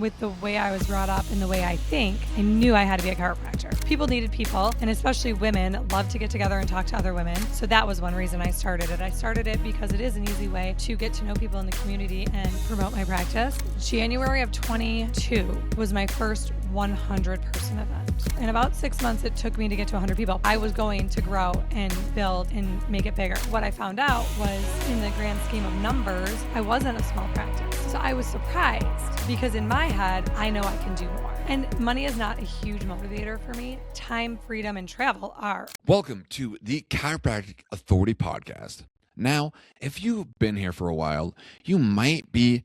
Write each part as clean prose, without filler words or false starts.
With the way I was brought up and the way I think, I knew I had to be a chiropractor. People needed people, and especially women love to get together and talk to other women. So that was one reason I started it. I started it because it is an easy way to get to know people in the community and promote my practice. January of 22 was my first 100-person event. In about 6 months, it took me to get to 100 people. I was going to grow and build and make it bigger. What I found out was, in the grand scheme of numbers, I wasn't a small practice. So I was surprised because in my head, I know I can do more. And money is not a huge motivator for me. Time, freedom, and travel are. Welcome to the Chiropractic Authority Podcast. Now, if you've been here for a while, you might be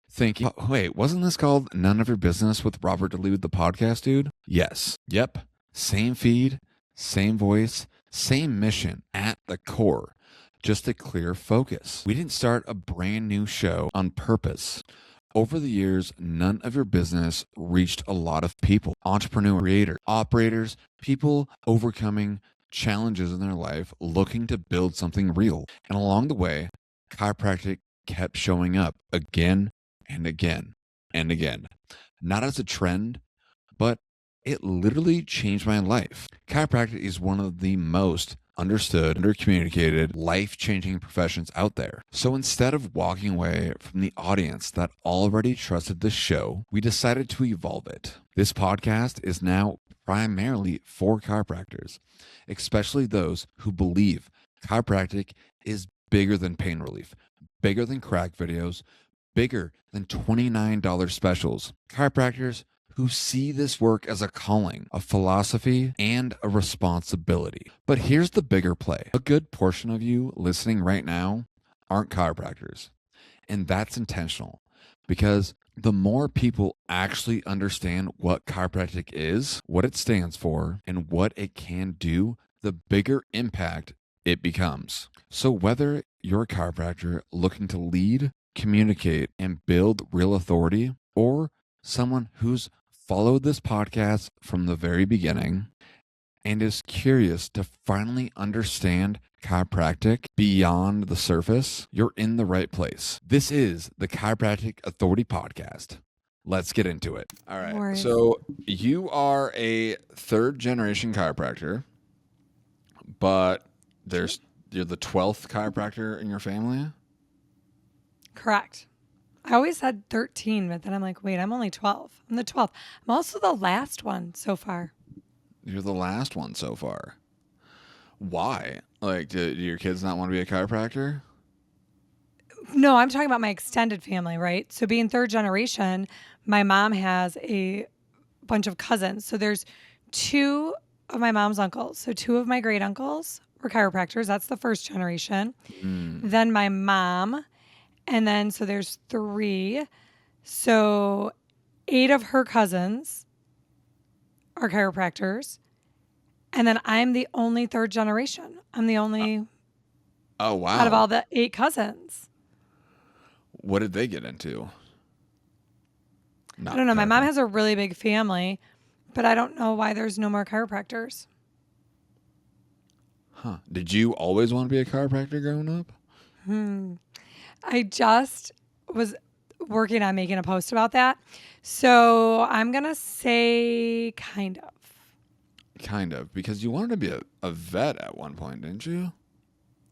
thinking, oh, wait, wasn't this called None of Your Business with Robert DeLude, the podcast dude? Yes. Yep. Same feed, same voice, same mission at the core. Just a clear focus. We didn't start a brand new show on purpose. Over the years, None of Your Business reached a lot of people, entrepreneurs, creators, operators, people overcoming challenges in their life, looking to build something real. And along the way, chiropractic kept showing up again and again and again. Not as a trend, but it literally changed my life. Chiropractic is one of the most understood, undercommunicated, life-changing professions out there. So instead of walking away from the audience that already trusted the show, we decided to evolve it. This podcast is now primarily for chiropractors, especially those who believe chiropractic is bigger than pain relief, bigger than crack videos, bigger than $29 specials. Chiropractors who see this work as a calling, a philosophy, and a responsibility. But here's the bigger play. A good portion of you listening right now aren't chiropractors. And that's intentional because the more people actually understand what chiropractic is, what it stands for, and what it can do, the bigger impact it becomes. So whether you're a chiropractor looking to lead, communicate, and build real authority, or someone who's followed this podcast from the very beginning and is curious to finally understand chiropractic beyond the surface, you're in the right place. This is the Chiropractic Authority Podcast. Let's get into it. All right. So you are a third-generation chiropractor, but you're the 12th chiropractor in your family? Correct. I always said 13, but then I'm like, wait, I'm only 12. I'm the 12th. I'm also the last one so far. You're the last one so far. Why? Like, do your kids not want to be a chiropractor? No, I'm talking about my extended family, right? So being third generation, my mom has a bunch of cousins. So there's two of my mom's uncles. So two of my great uncles were chiropractors. That's the first generation. Then my mom. And then, so there's 3. So 8 of her cousins are chiropractors. And then I'm the only third generation. I'm the only Oh, wow. out of all the 8 cousins. What did they get into? I don't know. My mom has a really big family, but I don't know why there's no more chiropractors. Huh. Did you always want to be a chiropractor growing up? I just was working on making a post about that. So I'm going to say kind of. Kind of, because you wanted to be a vet at one point, didn't you?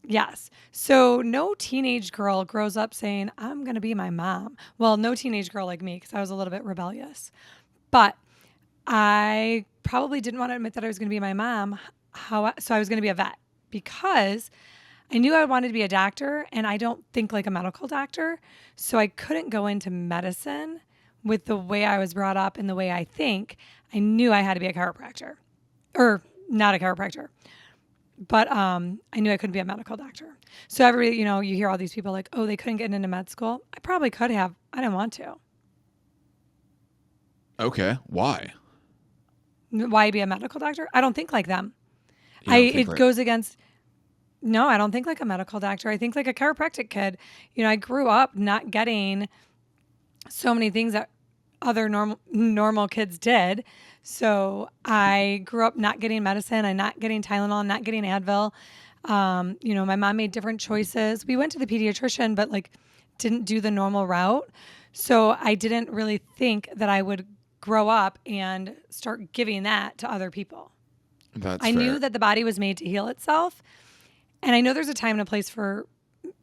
Yes. So no teenage girl grows up saying, I'm going to be my mom. Well, no teenage girl like me because I was a little bit rebellious. But I probably didn't want to admit that I was going to be my mom. So I was going to be a vet because I knew I wanted to be a doctor, and I don't think like a medical doctor. So I couldn't go into medicine with the way I was brought up and the way I think. I knew I had to be a chiropractor. Or not a chiropractor. But I knew I couldn't be a medical doctor. So everybody, you hear all these people like, oh, they couldn't get into med school. I probably could have. I didn't want to. Okay. Why? Why be a medical doctor? I don't think like them. Goes against... No, I don't think like a medical doctor. I think like a chiropractic kid. I grew up not getting so many things that other normal kids did. So I grew up not getting medicine. I'm not getting Tylenol, not getting Advil. My mom made different choices. We went to the pediatrician, but like didn't do the normal route. So I didn't really think that I would grow up and start giving that to other people. That's I knew fair. that the body was made to heal itself. And I know there's a time and a place for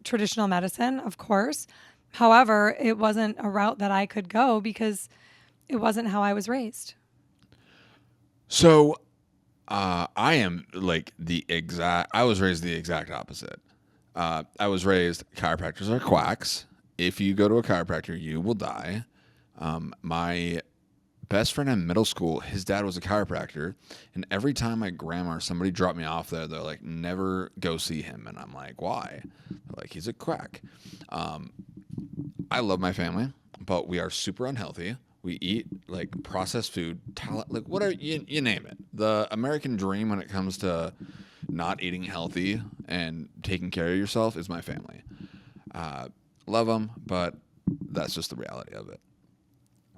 traditional medicine, of course. However, it wasn't a route that I could go because it wasn't how I was raised. So I am like I was raised the exact opposite. I was raised chiropractors are quacks. If you go to a chiropractor, you will die. My best friend in middle school, his dad was a chiropractor, and every time my grandma or somebody dropped me off there, they're like, "Never go see him," and I'm like, "Why?" They're like, "He's a quack." I love my family, but we are super unhealthy. We eat like processed food, like whatever you name it. The American dream when it comes to not eating healthy and taking care of yourself is my family. Uh, Love them, but that's just the reality of it.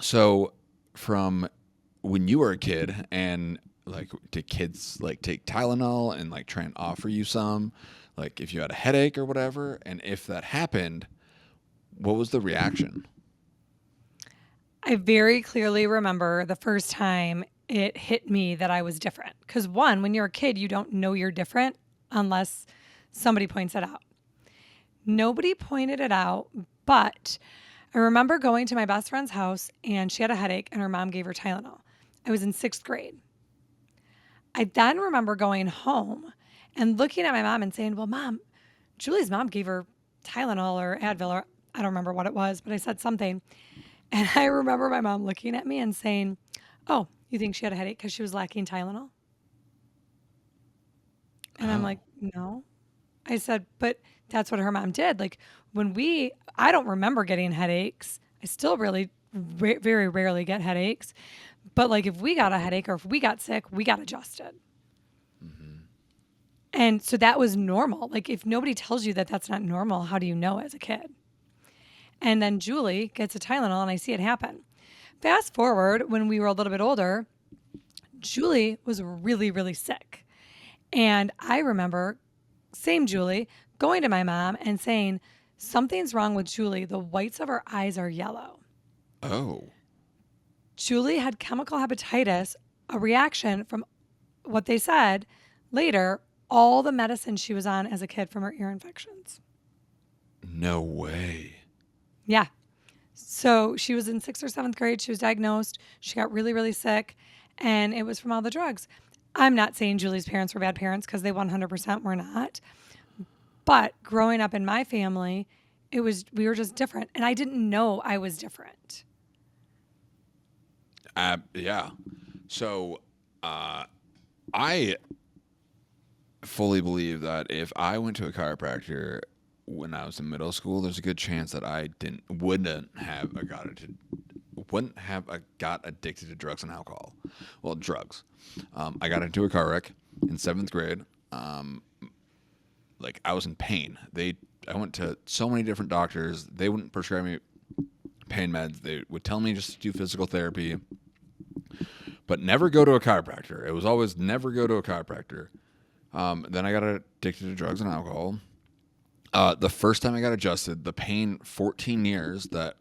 So, from when you were a kid, and like, did kids like take Tylenol and like try and offer you some, like if you had a headache or whatever? And if that happened, what was the reaction? I very clearly remember the first time it hit me that I was different. Because, one, when you're a kid, you don't know you're different unless somebody points it out. Nobody pointed it out, but I remember going to my best friend's house and she had a headache and her mom gave her Tylenol. I was in sixth grade. I then remember going home and looking at my mom and saying, "Well, mom, Julie's mom gave her Tylenol or Advil, or I don't remember what it was, but I said something." And I remember my mom looking at me and saying, "Oh, you think she had a headache because she was lacking Tylenol?" And I'm Oh, like, "No." I said, "But that's what her mom did. Like I don't remember getting headaches. I still really very rarely get headaches. But like if we got a headache or if we got sick, we got adjusted." And so that was normal. Like if nobody tells you that that's not normal, how do you know as a kid? And then Julie gets a Tylenol and I see it happen. Fast forward when we were a little bit older, Julie was really, really sick. And I remember, same Julie, going to my mom and saying, "Something's wrong with Julie. The whites of her eyes are yellow." oh, Julie had chemical hepatitis, a reaction from what they said later, all the medicine she was on as a kid from her ear infections. no way. Yeah. So she was in sixth or seventh grade. She was diagnosed. She got really, really sick, and it was from all the drugs. I'm not saying Julie's parents were bad parents because they 100% were not. But growing up in my family, we were just different, and I didn't know I was different. Yeah. So, I fully believe that if I went to a chiropractor when I was in middle school, there's a good chance that I didn't wouldn't have got it wouldn't have got addicted to drugs and alcohol. Well, drugs. I got into a car wreck in seventh grade. Um, like I was in pain. I went to so many different doctors. They wouldn't prescribe me pain meds. They would tell me just to do physical therapy, but never go to a chiropractor. It was always never go to a chiropractor. Then I got addicted to drugs and alcohol. The first time I got adjusted, the pain 14 years that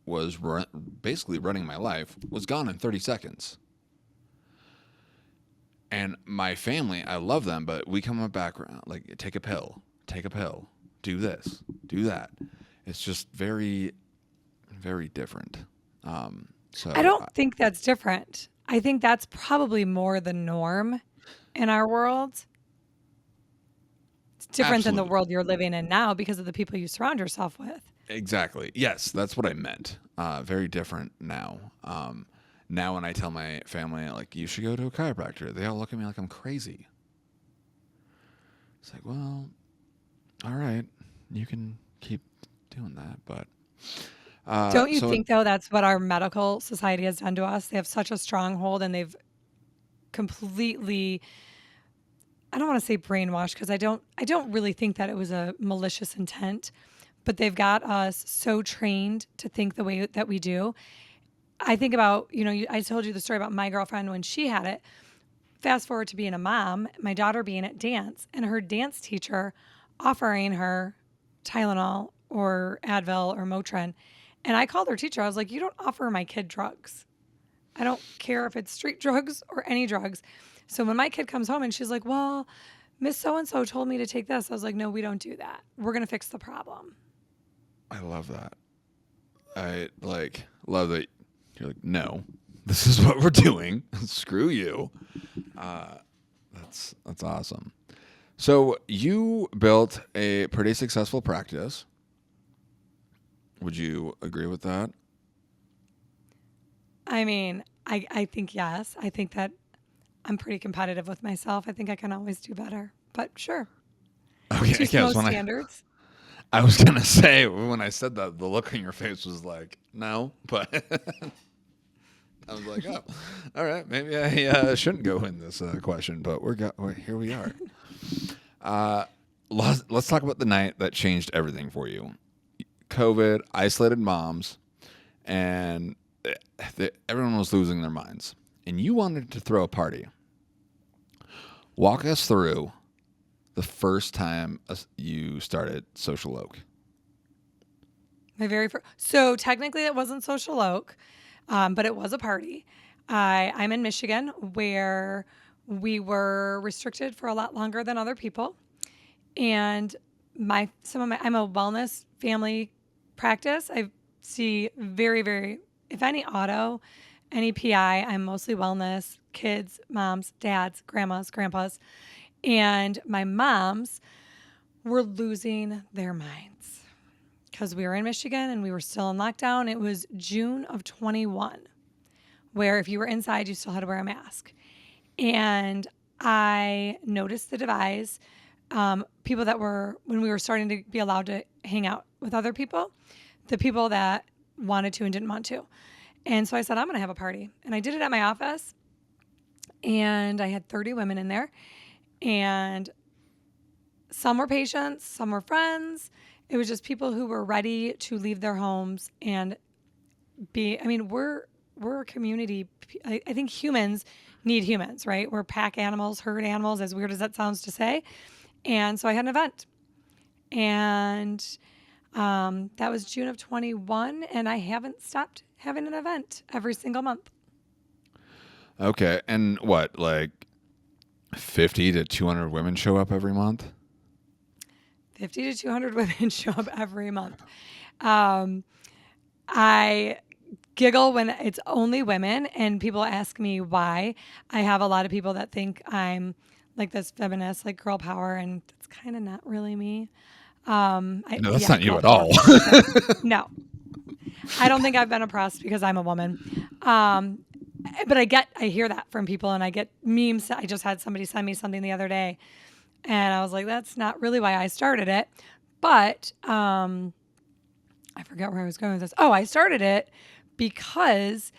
was basically running my life was gone in 30 seconds. And my family, I love them, but we come up background like take a pill, do this, do that. It's just very, very different. Um, I so don't think that's different. I think that's probably more the norm in our world. It's different than the absolutely, world you're living in now because of the people you surround yourself with. exactly. Yes, that's what I meant. Very different now. Now when I tell my family like you should go to a chiropractor, they all look at me like I'm crazy. It's like, well, all right, you can keep doing that, but Don't you so think though that's what our medical society has done to us? They have such a stronghold and they've completely, I don't want to say brainwashed because I don't really think that it was a malicious intent, but they've got us so trained to think the way that we do. I think about, I told you the story about my girlfriend when she had it. Fast forward to being a mom, my daughter being at dance, and her dance teacher offering her Tylenol or Advil or Motrin. And I called her teacher. I was like, you don't offer my kid drugs. I don't care if it's street drugs or any drugs. So when my kid comes home and she's like, well, Miss So-and-so told me to take this. I was like, no, we don't do that. We're going to fix the problem. I love that. I love that you're like, no, this is what we're doing. Screw you. That's awesome. So you built a pretty successful practice. Would you agree with that? I mean, I think yes. I think that I'm pretty competitive with myself. I think I can always do better. But sure. Okay, To yes. Smo standards. I was gonna say when I said that, the look on your face was like, no, but I was like, oh, all right, maybe I shouldn't go in this question, but here we are. Let's talk about the night that changed everything for you. COVID, isolated moms, and everyone was losing their minds, and you wanted to throw a party. Walk us through the first time you started Social Oak. My very first. So technically, it wasn't Social Oak, but it was a party. I'm in Michigan, where we were restricted for a lot longer than other people, and I'm a wellness family practice. I see very, if any auto, any PI. I'm mostly wellness, kids, moms, dads, grandmas, grandpas, and my moms were losing their minds because we were in Michigan and we were still in lockdown. It was June of 21, where if you were inside, you still had to wear a mask. And I noticed the devise. People that were, when we were starting to be allowed to hang out with other people, the people that wanted to and didn't want to. And so I said, I'm going to have a party. And I did it at my office. And I had 30 women in there. And some were patients, some were friends. It was just people who were ready to leave their homes and we're a community. I think humans need humans, right? We're pack animals, herd animals, as weird as that sounds to say. And so I had an event. And that was June of 21. And I haven't stopped having an event every single month. Okay, and what, like 50 to 200 women show up every month? 50 to 200 women show up every month. I giggle when it's only women and people ask me why. I have a lot of people that think I'm like this feminist, like girl power, and it's kind of not really me. No, that's not you Girl at power all. for sure. No, I don't think I've been oppressed because I'm a woman. But I hear that from people, and I get memes. I just had somebody send me something the other day, and I was like, that's not really why I started it. But I forget where I was going with this. Oh, I started it because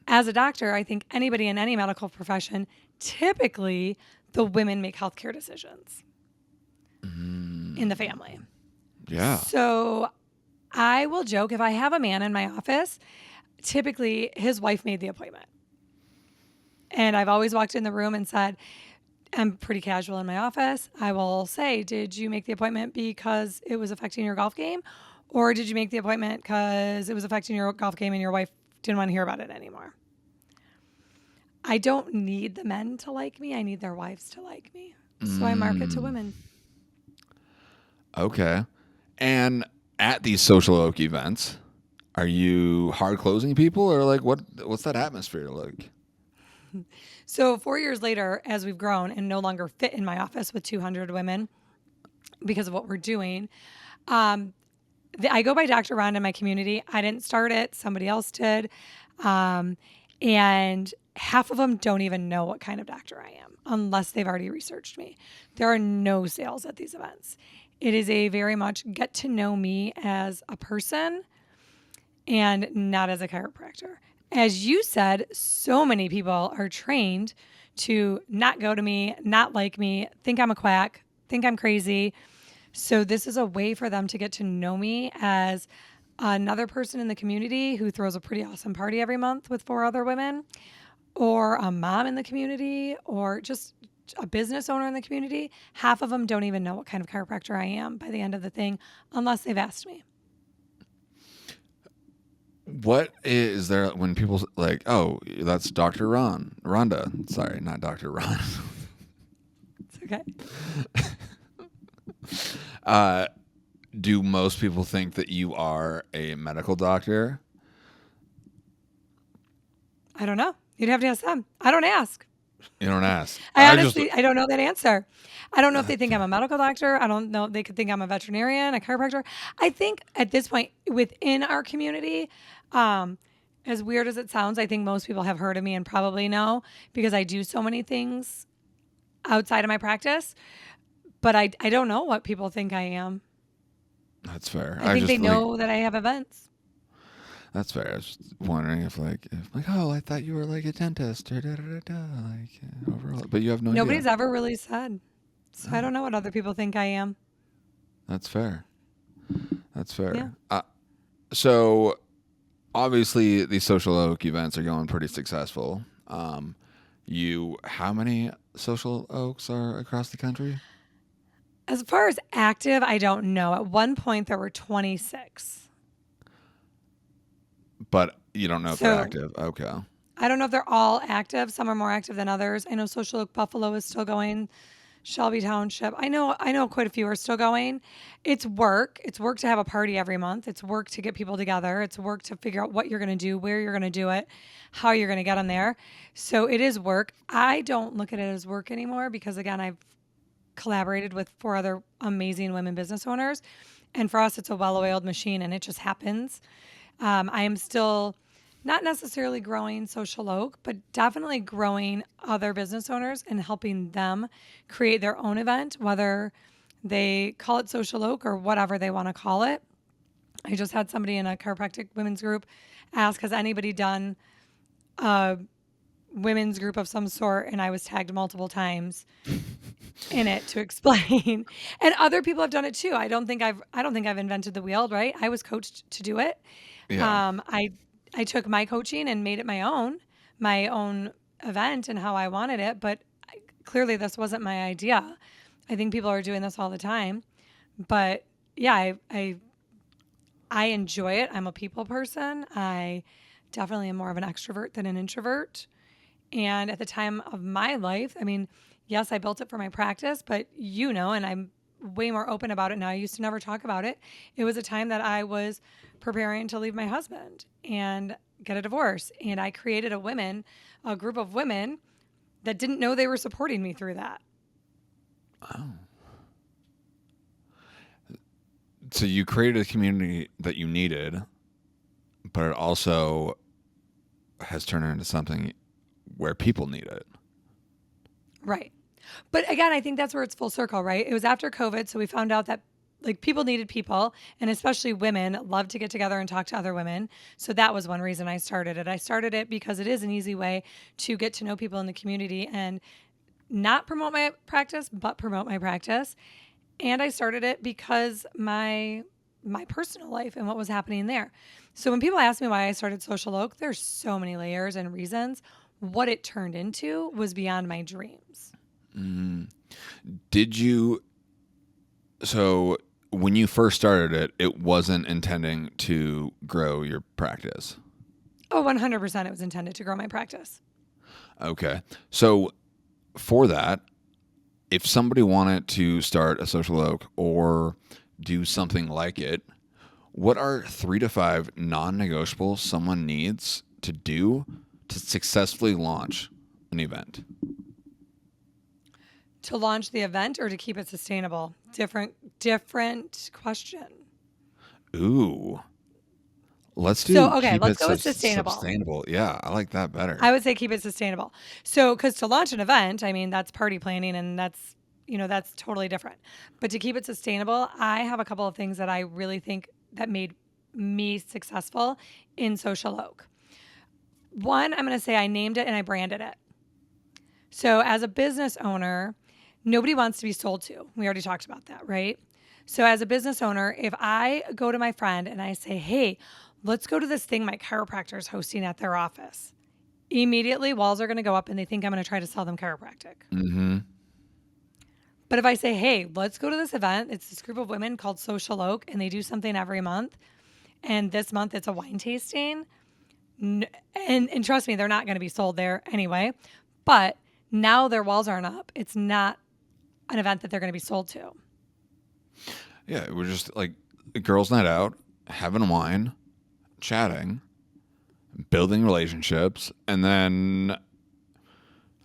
as a doctor, I think anybody in any medical profession, typically the women make healthcare decisions in the family. Yeah. So I will joke if I have a man in my office, typically his wife made the appointment. And I've always walked in the room and said, I'm pretty casual in my office. I will say, did you make the appointment because it was affecting your golf game? Or did you make the appointment because it was affecting your golf game and your wife didn't want to hear about it anymore? I don't need the men to like me. I need their wives to like me. So I market to women. Okay. And at these Social Oak events, are you hard closing people, or like what's that atmosphere like? So 4 years later, as we've grown and no longer fit in my office with 200 women because of what we're doing, I go by Dr. Rhonda in my community. I didn't start it. Somebody else did. And half of them don't even know what kind of doctor I am unless they've already researched me. There are no sales at these events. It is a very much get to know me as a person and not as a chiropractor. As you said, so many people are trained to not go to me, not like me, think I'm a quack, think I'm crazy. So this is a way for them to get to know me as another person in the community who throws a pretty awesome party every month with 4 other women, or a mom in the community, or just a business owner in the community. Half of them don't even know what kind of chiropractor I am by the end of the thing unless they've asked me. What is there when people like, oh, that's Dr. Rhonda. Sorry, not Dr. Ron. It's okay. uh, do most people think that you are a medical doctor? I don't know. You'd have to ask them. I don't ask. You don't ask. I don't know that answer. I don't know if they think I'm a medical doctor. I don't know. They could think I'm a veterinarian, a chiropractor. I think at this point within our community, um, as weird as it sounds, I think most people have heard of me and probably know because I do so many things outside of my practice. But I don't know what people think I am. That's fair. I I think they just like know that I have events. that's fair. I was just wondering if like, oh, I thought you were like a dentist or like overall, but you have no idea. Nobody's ever really said. So I Oh, don't know what other people think I am. that's fair. That's Yeah. fair. So obviously these social oak events are going pretty successful. How many social oaks are across the country? As far as active, I don't know. At one point, there were 26. But you don't know if they're So active. Okay. I don't know if they're all active. Some are more active than others. I know Social Oak Buffalo is still going. Shelby Township. I know quite a few are still going. It's work. It's work to have a party every month. It's work to get people together. It's work to figure out what you're going to do, where you're going to do it, how you're going to get them there. So it is work. I don't look at it as work anymore because again, I've collaborated with 4 other amazing women business owners. And for us, it's a well oiled machine and it just happens. I am still not necessarily growing Social Oak, but definitely growing other business owners and helping them create their own event, whether they call it Social Oak or whatever they want to call it. I just had somebody in a chiropractic women's group ask, has anybody done a women's group of some sort? And I was tagged multiple times in it to explain. And other people have done it too. I don't think I've invented the wheel, right? I was coached to do it. Yeah. I took my coaching and made it my own event and how I wanted it, but clearly this wasn't my idea. I think people are doing this all the time, but yeah, I enjoy it. I'm a people person. I definitely am more of an extrovert than an introvert. And at the time of my life, I mean, yes, I built it for my practice, but and I'm way more open about it now. I used to never talk about it. It was a time that I was preparing to leave my husband and get a divorce. And I created a group of women that didn't know they were supporting me through that. Oh. So you created a community that you needed, but it also has turned into something where people need it. Right. But again, I think that's where it's full circle, right? It was after COVID. So we found out that like people needed people, and especially women love to get together and talk to other women. So that was one reason I started it. I started it because it is an easy way to get to know people in the community and not promote my practice, but promote my practice. And I started it because my personal life and what was happening there. So when people ask me why I started Social Oak, there's so many layers and reasons. What it turned into was beyond my dreams. Did you so when you first started it, it wasn't intending to grow your practice. Oh, 100% it was intended to grow my practice. Okay. So for that, if somebody wanted to start a social oak or do something like it, what are 3 to 5 non-negotiables someone needs to do to successfully launch an event? To launch the event or to keep it sustainable? Different question. Ooh, let's So, do okay, keep let's it go with sustainable. sustainable. Yeah, I like that better. I would say keep it sustainable. So, because to launch an event, I mean, that's party planning and that's totally different. But to keep it sustainable, I have a couple of things that I really think that made me successful in Social Oak. One, I'm going to say I named it and I branded it. So, as a business owner, nobody wants to be sold to. We already talked about that, right? So, as a business owner, if I go to my friend and I say, hey, let's go to this thing my chiropractor is hosting at their office, immediately walls are going to go up and they think I'm going to try to sell them chiropractic. Mm-hmm. But if I say, hey, let's go to this event, it's this group of women called Social Oak and they do something every month and this month it's a wine tasting, and trust me, they're not going to be sold there anyway. But now their walls aren't up. It's not an event that they're going to be sold to. Yeah, we're just like a girls' night out, having wine, chatting, building relationships, and then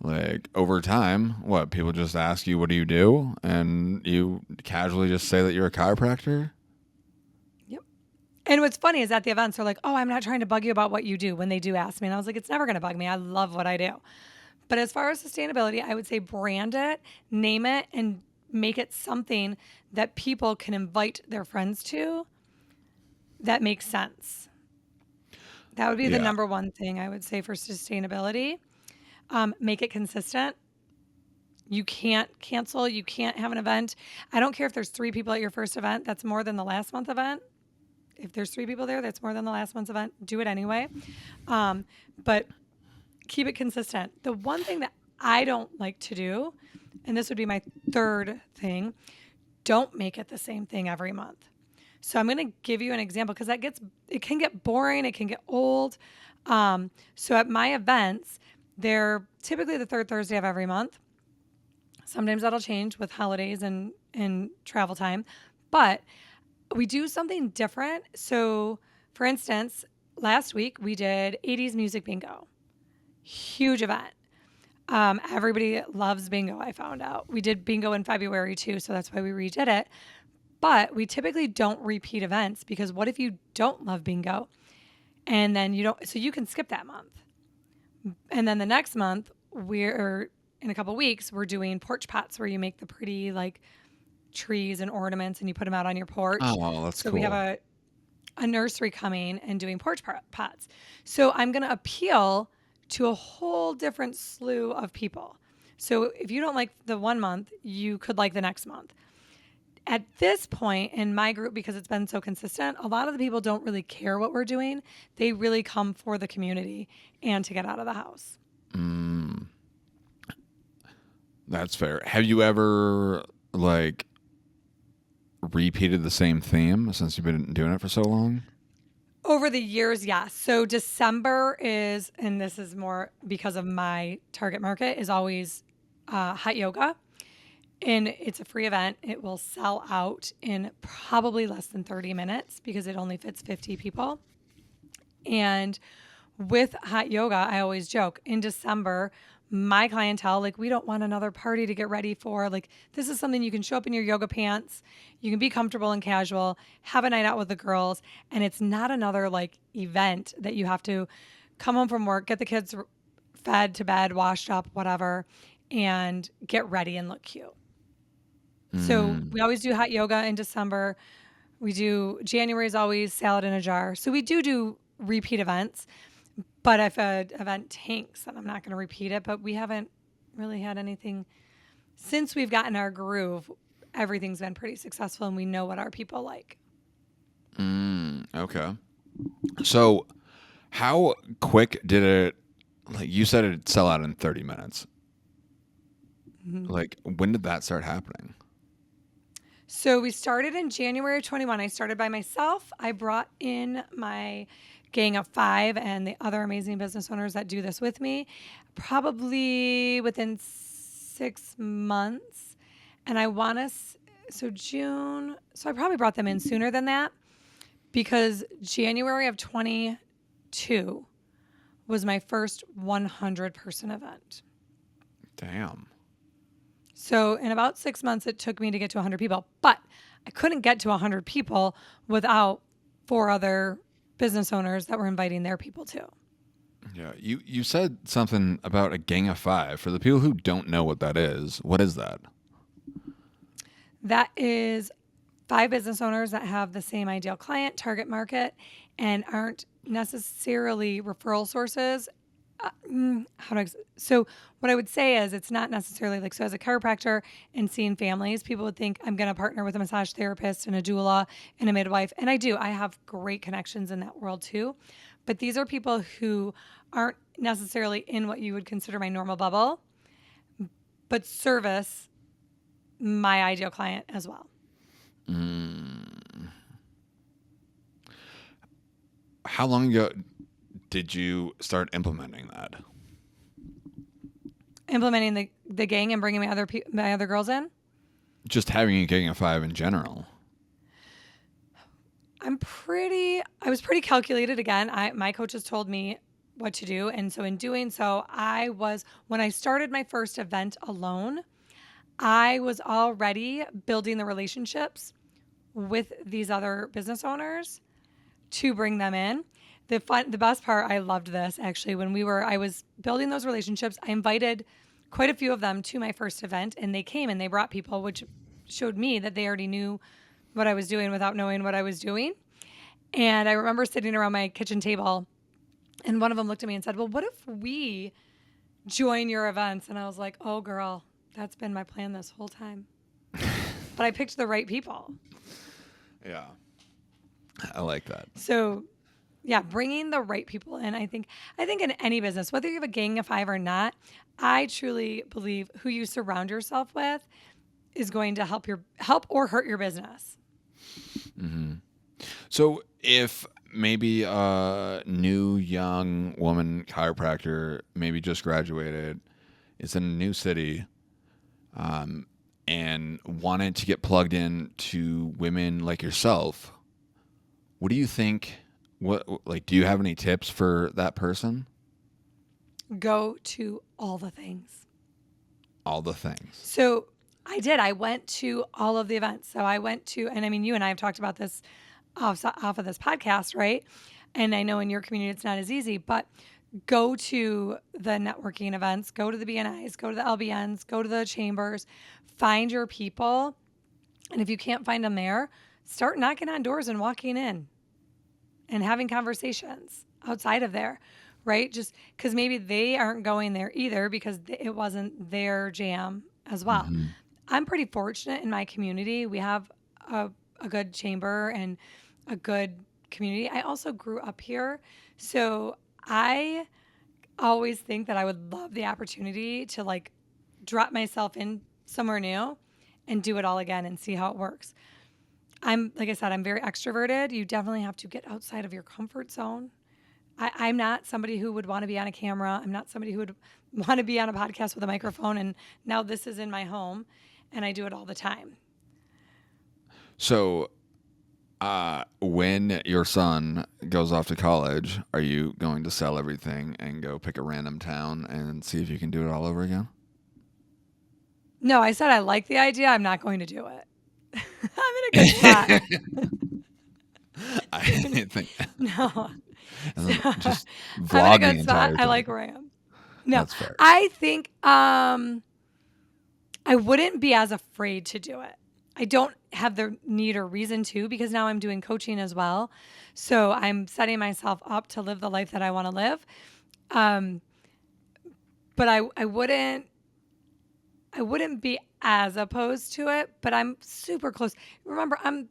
like over time, what people just ask you, "What do you do?" and you casually just say that you're a chiropractor. Yep. And what's funny is at the events, they're like, "Oh, I'm not trying to bug you about what you do," when they do ask me. And I was like, it's never going to bug me. I love what I do. But as far as sustainability, I would say brand it, name it, and make it something that people can invite their friends to that makes sense. That would be the Yeah. number one thing I would say for sustainability. Make it consistent. You can't cancel. You can't have an event. I don't care if there's 3 people at your first event. That's more than the last month event. If there's 3 people there, that's more than the last month's event. Do it anyway. But keep it consistent. The one thing that I don't like to do, and this would be my third thing, don't make it the same thing every month. So I'm going to give you an example because it can get boring, it can get old. So at my events, they're typically the third Thursday of every month. Sometimes that'll change with holidays and travel time, but we do something different. So, for instance, last week we did 80s music bingo, huge event. Everybody loves bingo, I found out. We did bingo in February too, so that's why we redid it. But we typically don't repeat events because what if you don't love bingo and then you don't, so you can skip that month. And then the next month, we're in a couple weeks, we're doing porch pots where you make the pretty like trees and ornaments and you put them out on your porch. Oh, that's So we have cool. a nursery coming and doing porch pots. So I'm going to appeal to a whole different slew of people. So if you don't like the one month, you could like the next month. At this point in my group, because it's been so consistent, a lot of the people don't really care what we're doing. They really come for the community and to get out of the house. That's fair. Have you ever like repeated the same theme since you've been doing it for so long? Over the years, yes. So December is, and this is more because of my target market, is always hot yoga. And it's a free event. It will sell out in probably less than 30 minutes because it only fits 50 people. And with hot yoga, I always joke in December, my clientele, like, we don't want another party to get ready for. Like, this is something you can show up in your yoga pants. You can be comfortable and casual, have a night out with the girls. And it's not another like event that you have to come home from work, get the kids fed to bed, washed up, whatever, and get ready and look cute. So we always do hot yoga in December. We do January is always salad in a jar. So we do repeat events. But if an event tanks, then I'm not going to repeat it. But we haven't really had anything since we've gotten our groove. Everything's been pretty successful, and we know what our people like. Okay. So, how quick did it? Like you said, it'd sell out in 30 minutes. Like, when did that start happening? So we started in January of 21. I started by myself. I brought in my gang of 5 and the other amazing business owners that do this with me, probably within 6 months. And I want to, so June, so I probably brought them in sooner than that because January of 22 was my first 100-person event. Damn. So in about 6 months, it took me to get to 100 people, but I couldn't get to 100 people without 4 other business owners that were inviting their people too. Yeah. You said something about a gang of 5. For the people who don't know what that is, what is that? That is 5 business owners that have the same ideal client, target market, and aren't necessarily referral sources. So what I would say is it's not necessarily like, so as a chiropractor and seeing families, people would think I'm going to partner with a massage therapist and a doula and a midwife. And I do, I have great connections in that world too. But these are people who aren't necessarily in what you would consider my normal bubble, but service my ideal client as well. how long ago did you start implementing that? Implementing the gang and bringing my other girls in. Just having a gang of 5 in general. I was pretty calculated again. My coaches told me what to do. And so in doing so, when I started my first event alone, I was already building the relationships with these other business owners to bring them in. The best part, I loved this actually. I was building those relationships. I invited quite a few of them to my first event, and they came and they brought people, which showed me that they already knew what I was doing without knowing what I was doing. And I remember sitting around my kitchen table, and one of them looked at me and said, "Well, what if we join your events?" And I was like, "Oh, girl, that's been my plan this whole time." But I picked the right people. Yeah. I like that. So, yeah, bringing the right people in. I think in any business, whether you have a gang of 5 or not, I truly believe who you surround yourself with is going to help or hurt your business. Mm-hmm. So if maybe a new young woman chiropractor, maybe just graduated, is in a new city, and wanted to get plugged in to women like yourself, what do you think? Do you have any tips for that person? Go to all the things. All the things. So I did. I went to all of the events. So I went to, and I mean, you and I have talked about this off of this podcast, right? And I know in your community it's not as easy, but go to the networking events, go to the BNIs, go to the LBNs, go to the chambers, find your people. And if you can't find them there, start knocking on doors and walking in and having conversations outside of there, right? Just because maybe they aren't going there either because it wasn't their jam as well. Mm-hmm. I'm pretty fortunate in my community. We have a good chamber and a good community. I also grew up here. So I always think that I would love the opportunity to like drop myself in somewhere new and do it all again and see how it works. Like I said, I'm very extroverted. You definitely have to get outside of your comfort zone. I'm not somebody who would want to be on a camera. I'm not somebody who would want to be on a podcast with a microphone. And now this is in my home and I do it all the time. So, when your son goes off to college, are you going to sell everything and go pick a random town and see if you can do it all over again? No, I said I like the idea. I'm not going to do it. I'm in a good spot. I didn't think. No. And then just I'm in a vlog the good spot. entire I time. like where I am. No, That's fair. I think I wouldn't be as afraid to do it. I don't have the need or reason to because now I'm doing coaching as well. So I'm setting myself up to live the life that I want to live. But I wouldn't be as opposed to it, but I'm super close. Remember, I'm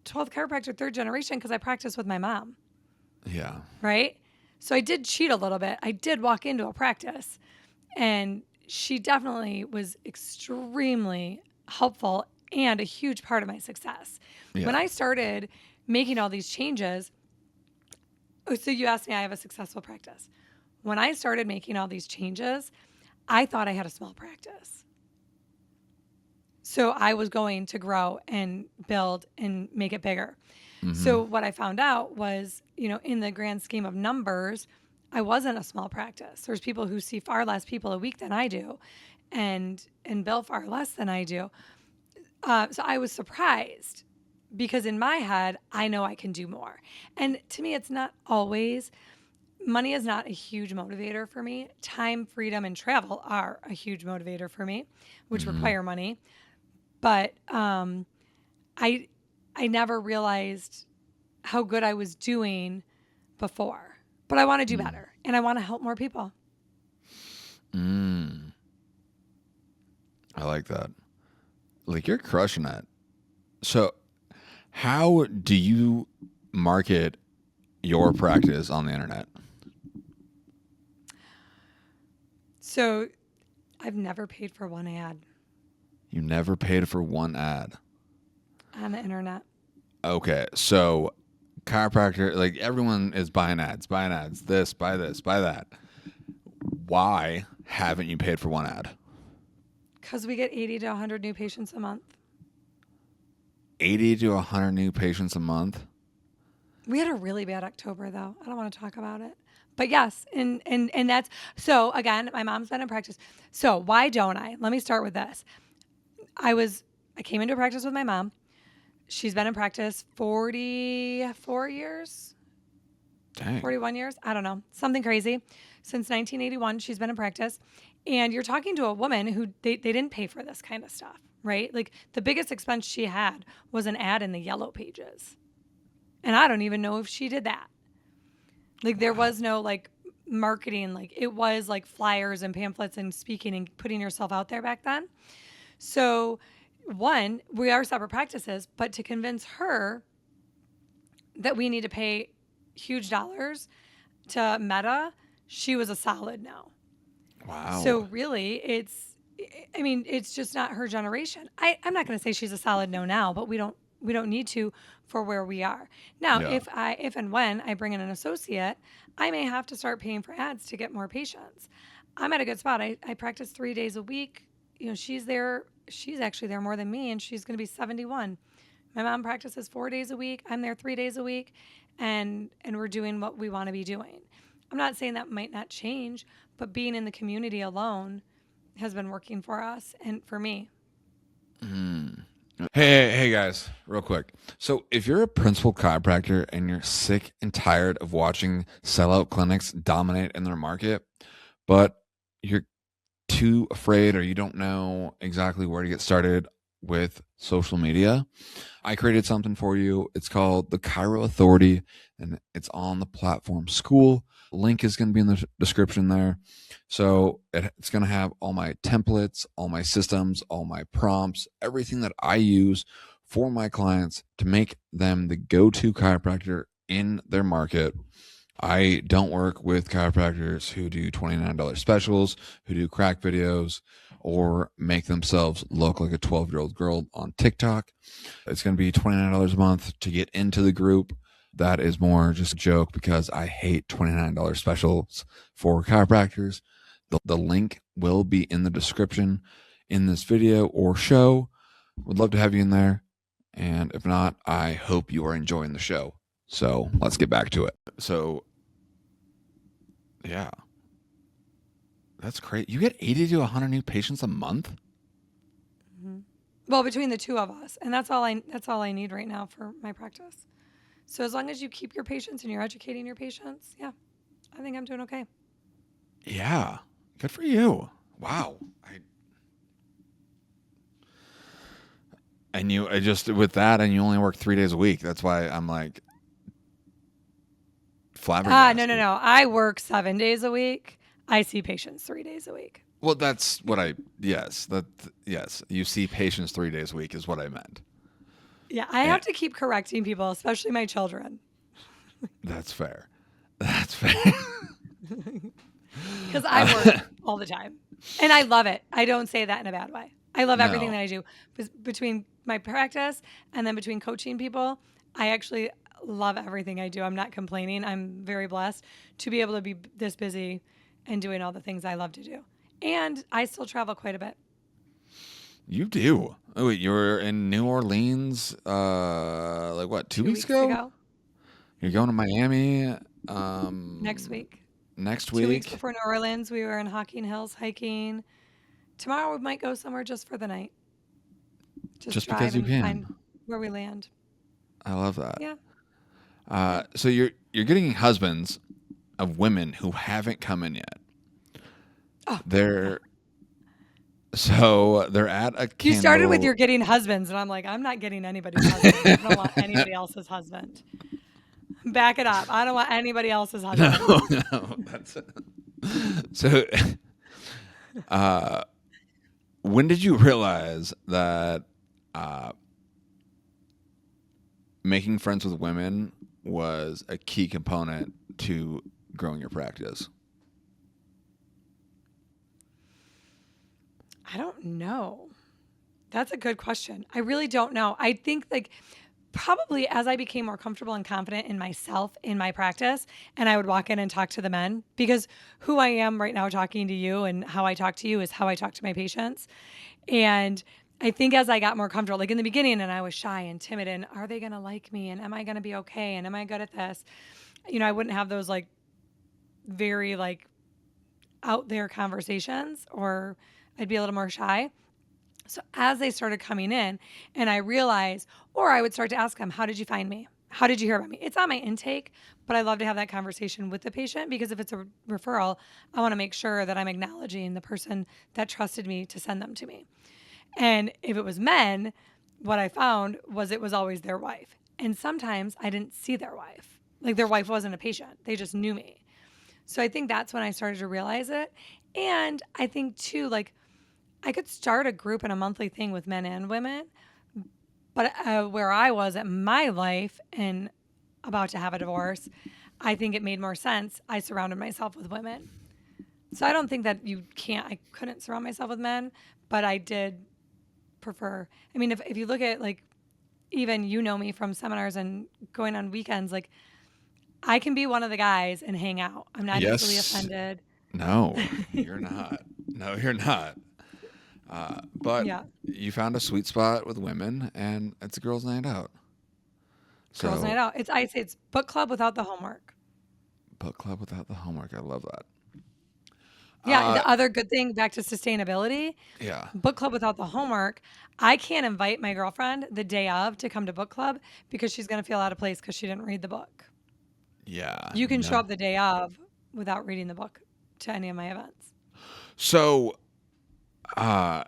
12th chiropractor, 3rd generation because I practiced with my mom. Yeah. Right? So I did cheat a little bit. I did walk into a practice and she definitely was extremely helpful and a huge part of my success. Yeah. When I started making all these changes, so you asked me, I have a successful practice. When I started making all these changes, I thought I had a small practice. So I was going to grow and build and make it bigger. Mm-hmm. So what I found out was, in the grand scheme of numbers, I wasn't a small practice. There's people who see far less people a week than I do and bill far less than I do. So I was surprised because in my head, I know I can do more. And to me, it's not always, money is not a huge motivator for me. Time, freedom, and travel are a huge motivator for me, which require money. But I never realized how good I was doing before. But I want to do better, and I want to help more people. I like that. Like, you're crushing it. So how do you market your practice on the internet? So I've never paid for one ad. You never paid for one ad? On the internet. Okay. So chiropractor, like everyone is buying ads, this, buy this, buy that. Why haven't you paid for one ad? Because we get 80 to 100 new patients a month. 80 to 100 new patients a month? We had a really bad October, though. I don't want to talk about it. But yes, and that's so again, my mom's been in practice. So why don't I? Let me start with this. I came into practice with my mom. She's been in practice 44 years, Dang. 41 years. I don't know, something crazy. Since 1981, she's been in practice. And you're talking to a woman who they didn't pay for this kind of stuff, right? Like the biggest expense she had was an ad in the yellow pages. And I don't even know if she did that. Like there Wow. was no like marketing, like it was like flyers and pamphlets and speaking and putting yourself out there back then. So, one, we are separate practices, but to convince her that we need to pay huge dollars to Meta, she was a solid no. So Wow. really, I mean, it's just not her generation. I'm not going to say she's a solid no now, but we don't need to for where we are now. Yeah. If and when I bring in an associate, I may have to start paying for ads to get more patients. I'm at a good spot. I practice 3 days a week. You know, she's there. She's actually there more than me, and she's going to be 71. My mom practices 4 days a week. I'm there 3 days a week, and we're doing what we want to be doing. I'm not saying that might not change, but being in the community alone has been working for us and for me. Hey guys, real quick. So, if you're a principal chiropractor and you're sick and tired of watching sellout clinics dominate in their market, but you're too afraid or you don't know exactly where to get started with social media, I created something for you. It's called the Chiro Authority, and it's on the platform Skool. Link is going to be in the description there. So it's going to have all my templates, all my systems, all my prompts, everything that I use for my clients to make them the go-to chiropractor in their market. I don't work with chiropractors who do $29 specials, who do crack videos, or make themselves look like a 12-year-old girl on TikTok. It's going to be $29 a month to get into the group. That is more just a joke because I hate $29 specials for chiropractors. The link will be in the description in this video or show. Would love to have you in there. And if not, I hope you are enjoying the show. So let's get back to it. So, yeah, that's great. You get 80 to 100 new patients a month? Well, between the two of us, and that's all I need right now for my practice. So as long as you keep your patients and you're educating your patients, yeah, I think I'm doing okay. Yeah. Good for you. Wow. I just with that, and you only work 3 days a week. That's why I'm like No, no, flabbergasted. no. I work 7 days a week. I see patients 3 days a week. Well, that's what yes, you see patients 3 days a week is what I meant. Yeah, I And have to keep correcting people, especially my children, that's fair. That's fair. because I work all the time, and I love it. I don't say that in a bad way. I love everything No. that I do. Between my practice and then between coaching people, I actually love everything I do. I'm not complaining. I'm very blessed to be able to be this busy and doing all the things I love to do. And I still travel quite a bit. You do. Oh, wait, you were in New Orleans like what, 2 2 weeks weeks ago? ago, You're going to Miami next week, next 2 weeks week before New Orleans, we were in Hocking Hills hiking. Tomorrow we might go somewhere just for the night. Just just because drive you and find can. where we land. I love that. Yeah. Yeah. So you're getting husbands of women who haven't come in yet. Oh, yeah. They're at a You started with candle. your getting husbands, and I'm like, I'm not getting anybody's husband. I don't want anybody else's husband. Back it up. I don't want anybody else's No, husband. no, that's so. Uh, when did you realize that uh, making friends with women was a key component to growing your practice? I don't know. That's a good question. I really don't know. I think like Probably as I became more comfortable and confident in myself in my practice, and I would walk in and talk to the men, because who I am right now talking to you and how I talk to you is how I talk to my patients. And I think as I got more comfortable, like in the beginning, and I was shy and timid, and are they going to like me? And am I going to be okay? And am I good at this? I wouldn't have those like very like out there conversations, or I'd be a little more shy. So as they started coming in and I realized, or I would start to ask them, how did you find me? How did you hear about me? It's on my intake, but I love to have that conversation with the patient, because if it's a referral, I want to make sure that I'm acknowledging the person that trusted me to send them to me. And if it was men, what I found was it was always their wife. And sometimes I didn't see their wife. Like their wife wasn't a patient, they just knew me. So I think that's when I started to realize it. And I think too, like I could start a group and a monthly thing with men and women, but where I was at my life and about to have a divorce, I think it made more sense. I surrounded myself with women. So I don't think that I couldn't surround myself with men, but I did prefer. I mean, if you look at like, even me from seminars and going on weekends, like I can be one of the guys and hang out. I'm not easily Yes. offended. No, you're not. No, you're not. But Yeah. you found a sweet spot with women, and it's a girls' night out. Girls' night So, out. I say it's book club without the homework. book club without the homework. I love that. Yeah, Uh, the other good thing, back to sustainability, yeah, book club without the homework. I can't invite my girlfriend the day of to come to book club because she's going to feel out of place because she didn't read the book. yeah, You can show no. up the day of without reading the book to any of my events. So, I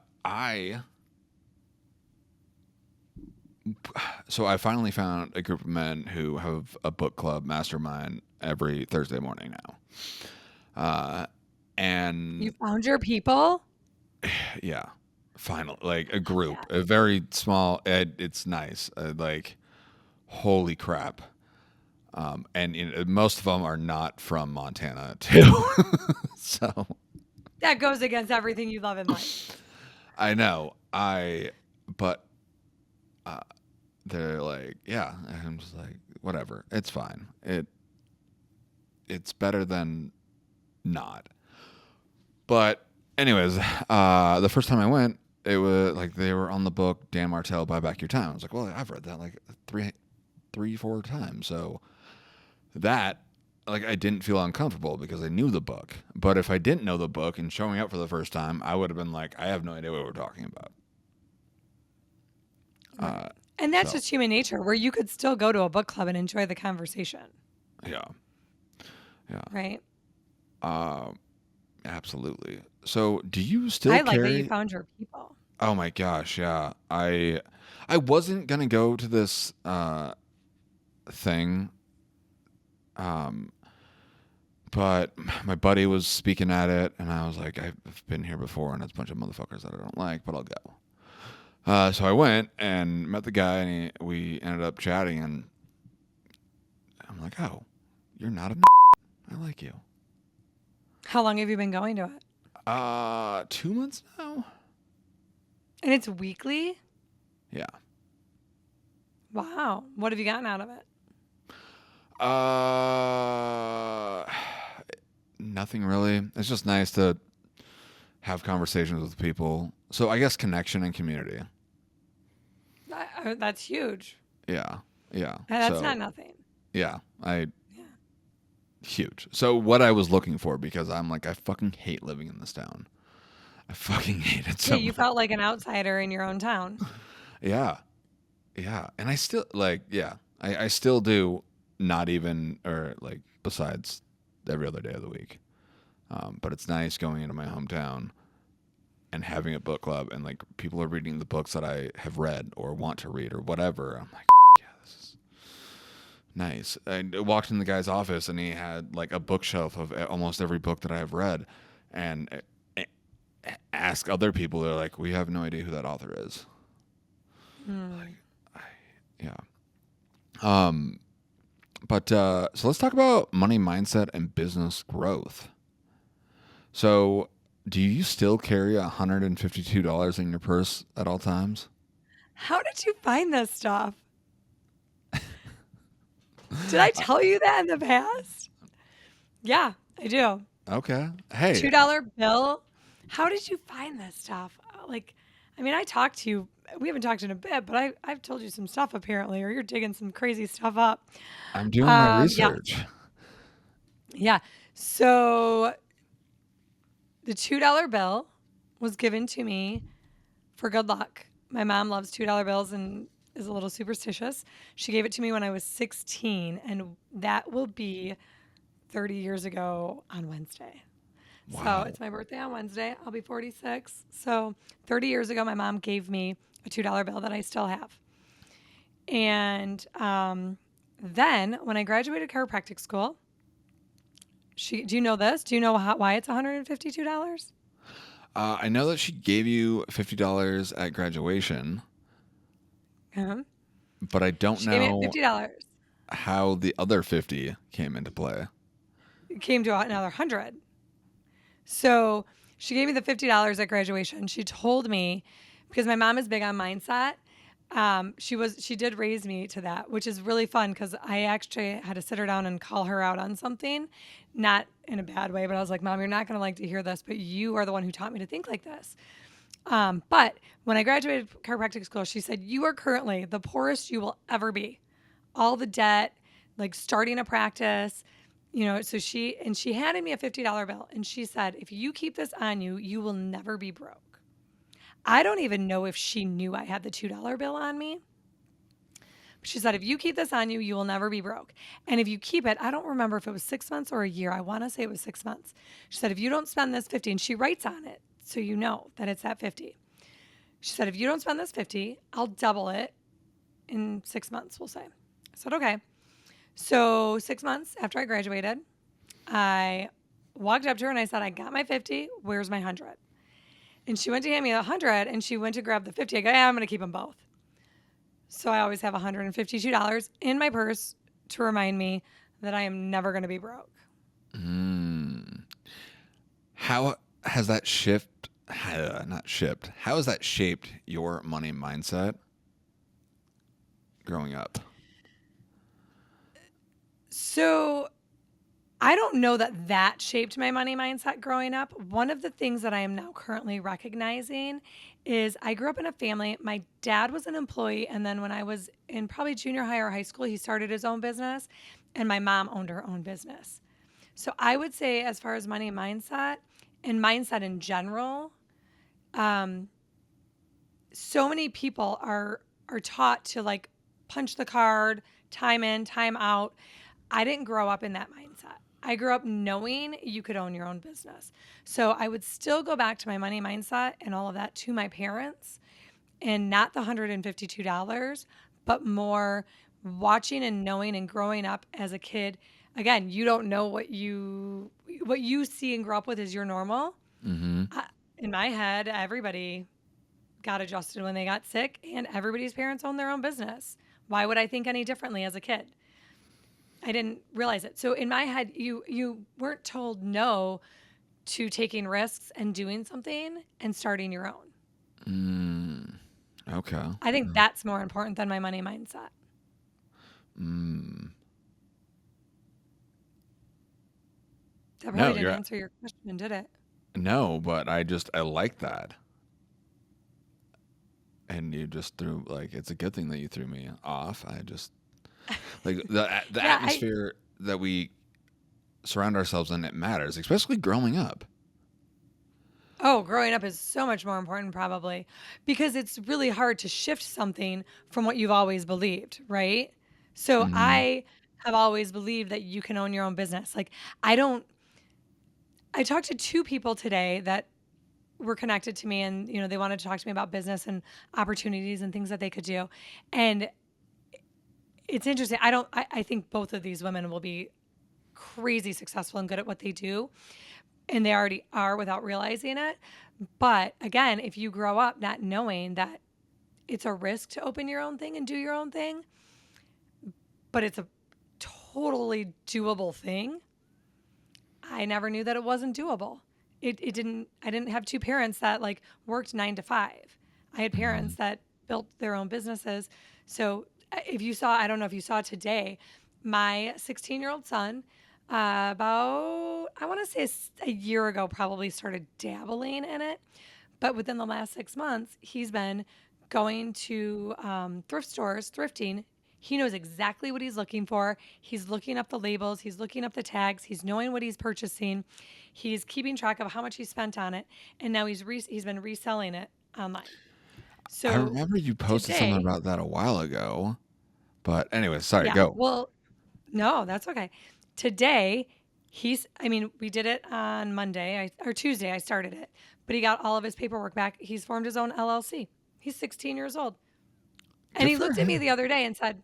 I finally found a group of men who have a book club mastermind every Thursday morning now. Uh, You and found your people? yeah, finally, like a group, Yeah. a very small. It's nice. Like, holy crap. And most of them are not from Montana too. So That goes against everything you love in life. I know but they're like, yeah. And I'm just like, whatever. It's fine. It's better than not. But anyways, the first time I went, it was like they were on the book Dan Martell, Buy Back Your Time. I was like, well, I've read that like three, 4 times. So that, like, I didn't feel uncomfortable because I knew the book. But if I didn't know the book and showing up for the first time, I would have been like, I have no idea what we're talking about. Right. Uh, And that's so just human nature, where you could still go to a book club and enjoy the conversation, yeah, yeah, right? uh, absolutely. So do you still I like that you carry? found your people. Oh my gosh, yeah. I wasn't gonna go to this thing, um, but my buddy was speaking at it, and I was like, I've been here before, and it's a bunch of motherfuckers that I don't like, but I'll go. So I went and met the guy, and we ended up chatting, and I'm like, oh, you're not a. I like you. How long have you been going to it? 2 months now. And it's weekly? Yeah. Wow. What have you gotten out of it? Uh, nothing really. It's just nice to have conversations with people. So I guess connection and community. That's huge. Yeah. Yeah. That's not So nothing. yeah, I Yeah. huge. So what I was looking for, because I'm like, I fucking hate living in this town. I fucking hate it Yeah, so you much. felt like an outsider in your own town. Yeah. Yeah. And I still like, yeah, I still do, not even, or like, besides every other day of the week. But it's nice going into my hometown and having a book club, and like people are reading the books that I have read or want to read or whatever. I'm like, yeah, this is nice. I walked in the guy's office, and he had like a bookshelf of almost every book that I have read, and ask other people. They're like, we have no idea who that author is. Hmm. Yeah. Um. But so let's talk about money mindset and business growth. So, do you still carry $152 in your purse at all times? How did you find this stuff? Did I tell you that in the past? Yeah, I do. Okay. Hey, $2 bill. How did you find this stuff? Like, I mean, I talked to you. We haven't talked in a bit, but I've told you some stuff apparently, or you're digging some crazy stuff up. I'm doing my Yeah, research. yeah. So the $2 bill was given to me for good luck. My mom loves $2 bills and is a little superstitious. She gave it to me when I was 16, and that will be 30 years ago on Wednesday. So Wow. it's my birthday on Wednesday. I'll be 46. So 30 years ago, my mom gave me a $2 bill that I still have. And then when I graduated chiropractic school, do you know this? Do you know why it's $152? I know that she gave you $50 at graduation, Uh-huh. but I don't She gave me know $50. how the other 50 came into play. It came to another 100. So she gave me the $50 at graduation. She told me, because my mom is big on mindset, she did raise me to that, which is really fun because I actually had to sit her down and call her out on something, not in a bad way, but I was like, Mom, you're not going to like to hear this, but you are the one who taught me to think like this. But when I graduated chiropractic school, she said, you are currently the poorest you will ever be. All the debt, like starting a practice, so she handed me a $50 bill and she said, if you keep this on you, you will never be broke. I don't even know if she knew I had the $2 bill on me. She said, if you keep this on you, you will never be broke. And if you keep it, I don't remember if it was 6 months or a year. I want to say it was 6 months. She said, if you don't spend this 50, and she writes on it so you know that it's that 50. She said, if you don't spend this 50, I'll double it in 6 months, we'll say. I said, okay. So 6 months after I graduated, I walked up to her and I said, I got my 50. Where's my 100? And she went to hand me the 100 and she went to grab the 50. I go, yeah, I'm going to keep them both. So I always have $152 in my purse to remind me that I am never going to be broke. How has that not shipped, how has that shaped your money mindset growing up? So I don't know that shaped my money mindset growing up. One of the things that I am now currently recognizing is I grew up in a family. My dad was an employee. And then when I was in probably junior high or high school, he started his own business. And my mom owned her own business. So I would say, as far as money mindset and mindset in general, so many people are taught to like punch the card, time in, time out. I didn't grow up in that mindset. I grew up knowing you could own your own business. So I would still go back to my money mindset and all of that to my parents, and not the $152, but more watching and knowing and growing up as a kid. Again, you don't know what you see and grow up with is your normal. In my head, everybody got adjusted when they got sick, and everybody's parents own their own business. Why would I think any differently as a kid? I didn't realize it. So in my head, you weren't told no to taking risks and doing something and starting your own. Okay. I think that's more important than my money mindset. That No, probably didn't answer your question, did it? no, but I like that. And you just threw, like, it's a good thing that you threw me off. I just like the Yeah, atmosphere that we surround ourselves in, it matters, especially growing up. growing up is so much more important probably because it's really hard to shift something from what you've always believed, right? So I have always believed that you can own your own business. Like I don't I talked to two people today that were connected to me and they wanted to talk to me about business and opportunities and things that they could do. And it's interesting. I think both of these women will be crazy successful and good at what they do. And they already are without realizing it. But again, if you grow up not knowing that it's a risk to open your own thing and do your own thing, but it's a totally doable thing. I never knew that it wasn't doable. I didn't have two parents that like worked 9 to 5. I had parents that built their own businesses. So if you saw, I don't know if you saw today, my 16-year-old son, about, I want to say a year ago, probably started dabbling in it. But within the last 6 months, he's been going to thrift stores, thrifting. He knows exactly what he's looking for. He's looking up the labels, he's looking up the tags, he's knowing what he's purchasing. He's keeping track of how much he spent on it, and now he's been reselling it online. I So remember you posted something today, about that a while ago. But anyway, sorry, yeah, go. well, no, that's okay. Today, I mean, we did it on Monday or Tuesday. I started it, but he got all of his paperwork back. He's formed his own LLC. He's 16 years old. And Good he for looked at me him. the other day and said,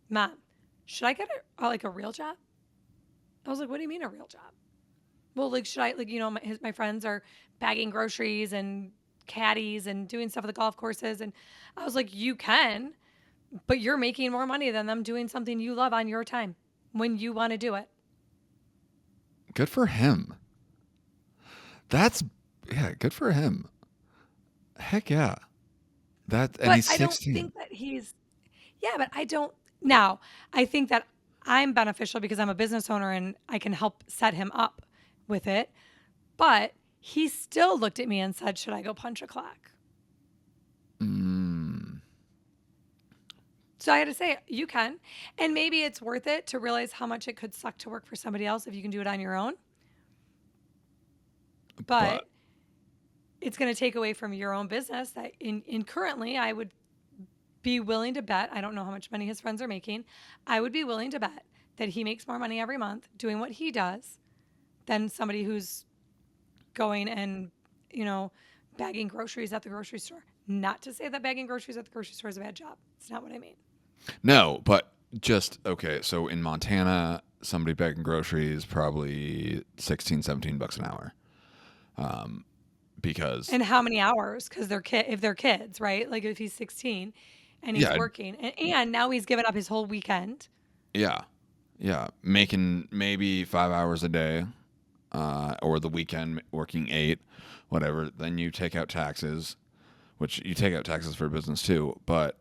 Mom, should I get like a real job? I was like, what do you mean a real job? Well, like, should I, like, my friends are bagging groceries and caddies and doing stuff at the golf courses. And I was like, you can, but you're making more money than them doing something you love on your time when you want to do it. Good for him. That's yeah, good for him. Heck yeah. That and But he's I don't 16. think that yeah, but I don't, now I think that I'm beneficial because I'm a business owner and I can help set him up with it. But he still looked at me and said, should I go punch a clock? Mm, So I had to say, you can. And maybe it's worth it to realize how much it could suck to work for somebody else if you can do it on your own. but But it's going to take away from your own business that in currently I would be willing to bet, I don't know how much money his friends are making. I would be willing to bet that he makes more money every month doing what he does than somebody who's going and, you know, bagging groceries at the grocery store. Not to say that bagging groceries at the grocery store is a bad job. It's not what I mean. no, but just okay, so in Montana, somebody bagging groceries probably 16, $17 an hour. Because And how many hours? Because if they're kids, right? Like if he's 16 and he's yeah, working, and now he's given up his whole weekend. yeah. Yeah, making maybe 5 hours a day, or the weekend working eight, whatever. Then you take out taxes, which you take out taxes for business too. But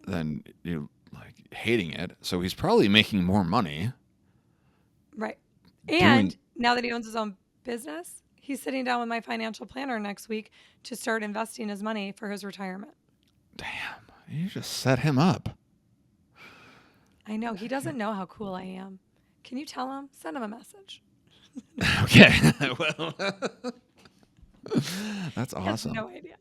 then you like hating it, so he's probably making more money Right. doing. And now that he owns his own business, he's sitting down with my financial planner next week to start investing his money for his retirement. Damn, you just set him up. I know he doesn't know how cool I am. Can you tell him? Send him a message. Okay, well, that's He has awesome. no idea.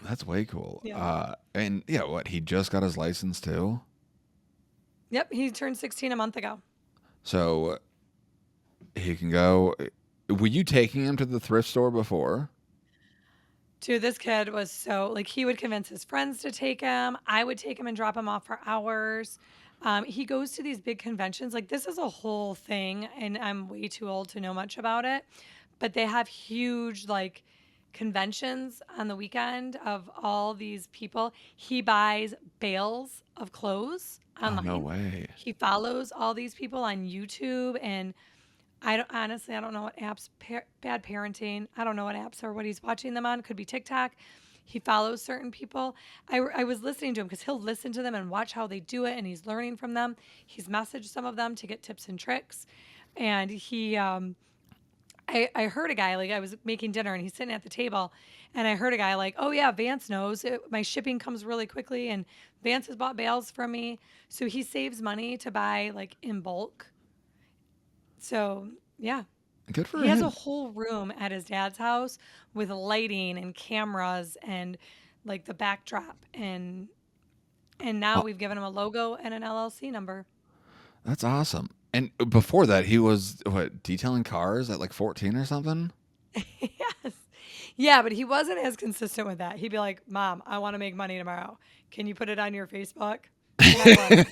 That's way cool. Yeah. And yeah, what he just got his license too. Yep. He turned 16 a month ago. So he can go. Were you taking him to the thrift store before? Dude, this kid was so like he would convince his friends to take him. I would take him and drop him off for hours. He goes to these big conventions. Like this is a whole thing, and I'm way too old to know much about it. But they have huge like conventions on the weekend of all these people. He buys bales of clothes Oh, no online. way. He follows all these people on YouTube and I don't honestly, I don't know what apps, bad parenting. I don't know what apps or what he's watching them on. Could be TikTok. He follows certain people. I was listening to him because he'll listen to them and watch how they do it, and he's learning from them. He's messaged some of them to get tips and tricks, and I heard a guy like I was making dinner and he's sitting at the table, and I heard a guy like, "Oh yeah, Vance knows my shipping comes really quickly, and Vance has bought bales from me, so he saves money to buy like in bulk." So yeah, Good for he has a him. whole room at his dad's house with lighting and cameras and like the backdrop and now Oh, we've given him a logo and an LLC number. that's awesome. And before that, he was what detailing cars at like 14 or something. Yes. Yeah, but he wasn't as consistent with that. He'd be like, "Mom, I want to make money tomorrow. Can you put it on your Facebook?" And I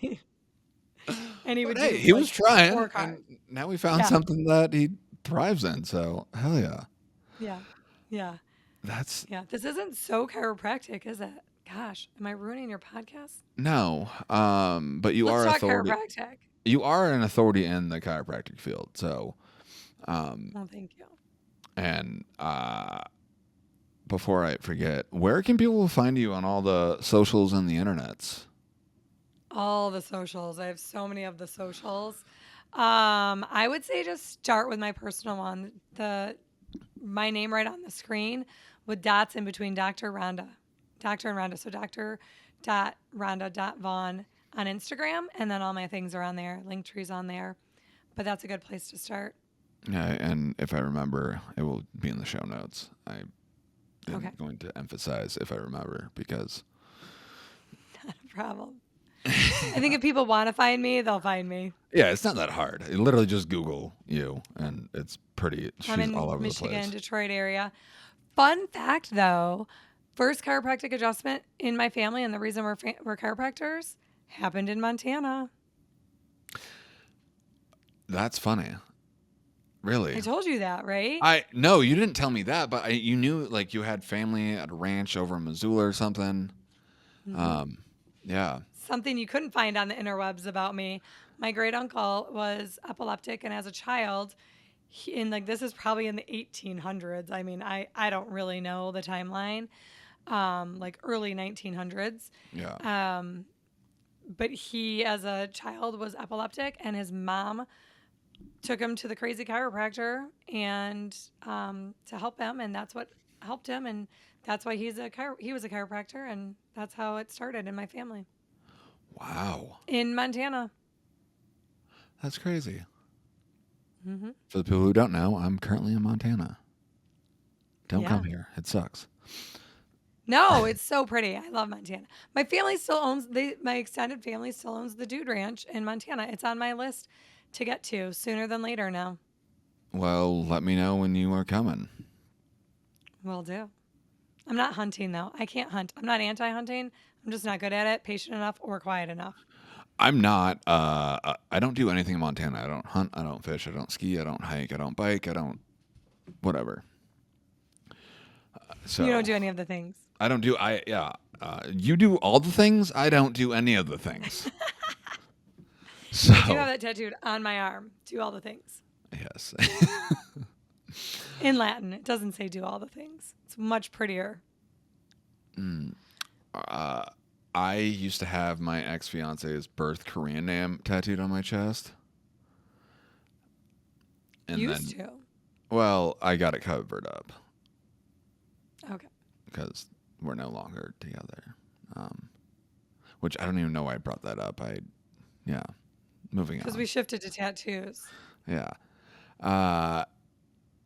would. And he But would hey, do he was like trying, scorecard. and now we found Yeah. something that he thrives in. So hell yeah, Yeah. Yeah. that's Yeah. This isn't so chiropractic, is it? Gosh, am I ruining your podcast? no. But you Let's are talk authority. chiropractic. You are an authority in the chiropractic field. So, um, Oh, thank you. and before I forget, where can people find you on all the socials and the internets? All the socials. I have so many of the socials. I would say just start with my personal one. My name right on the screen with dots in between Dr. Rhonda. Dr. and Rhonda. So Dr. Rhonda Vaughn on Instagram. And then all my things are on there. Linktree's on there. But that's a good place to start. Yeah, and if I remember, it will be in the show notes. I am Okay. going to emphasize if I remember because Not a problem. I think if people want to find me, they'll find me. yeah, it's not that hard. You literally just Google you, and it's pretty. I'm She's all in over the Michigan, place. Detroit area. Fun fact though, first chiropractic adjustment in my family, and the reason we're chiropractors happened in Montana. That's funny. Really? I told you that, right? I no, you didn't tell me that, but you knew like you had family at a ranch over in Missoula or something. Hmm. Um, yeah. Something you couldn't find on the interwebs about me. My great uncle was epileptic, and as a child, this is probably in the 1800s. I mean, I don't really know the timeline, like early 1900s. Yeah. But he, as a child, was epileptic, and his mom took him to the crazy chiropractor and to help him, and that's what helped him, and that's why he was a chiropractor, and that's how it started in my family Wow. in Montana. That's crazy. Hmm. For the people who don't know, I'm currently in Montana. Don't Yeah. come here. It sucks. No, it's so pretty. I love Montana. My family still owns my extended family still owns the Dude Ranch in Montana. It's on my list to get to sooner than later now. Well, let me know when you are coming. Will do. I'm not hunting though. I can't hunt. I'm not anti-hunting. I'm just not good at it, patient enough, or quiet enough. I'm not. I don't do anything in Montana. I don't hunt. I don't fish. I don't ski. I don't hike. I don't bike. I don't whatever. You don't So do any of the things. I don't do. I yeah. You do all the things. I don't do any of the things. I do have So that tattooed on my arm. Do all the things. yes. In Latin, it doesn't say do all the things. It's much prettier. I used to have my ex fiance's birth Korean name tattooed on my chest, and then Used to. well, I got it covered up Okay. because we're no longer together. Which I don't even know why I brought that up. Yeah, moving Because on. we shifted to tattoos. Yeah.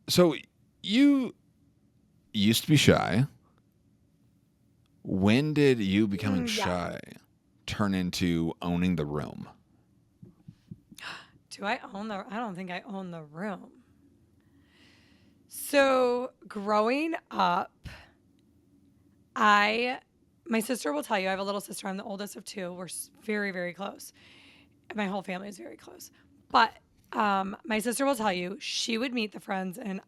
So you used to be shy. When did you becoming Yeah. shy turn into owning the room? Do I own the? I don't think I own the room. So growing up, my sister will tell you, I have a little sister. I'm the oldest of two. We're very, very close. My whole family is very close. But my sister will tell you, she would meet the friends and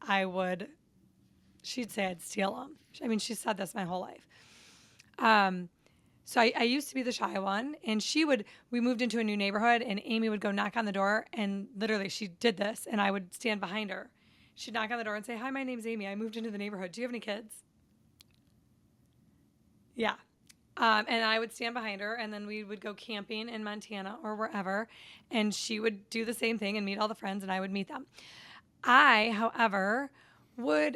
she'd say I'd steal them. I mean, she said this my whole life. So I used to be the shy one, and we moved into a new neighborhood, and Amy would go knock on the door, and literally she did this, and I would stand behind her. She'd knock on the door and say, "Hi, my name's Amy. I moved into the neighborhood. Do you have any kids?" Yeah. And I would stand behind her, and then we would go camping in Montana or wherever, and she would do the same thing and meet all the friends, and I would meet them. I, however,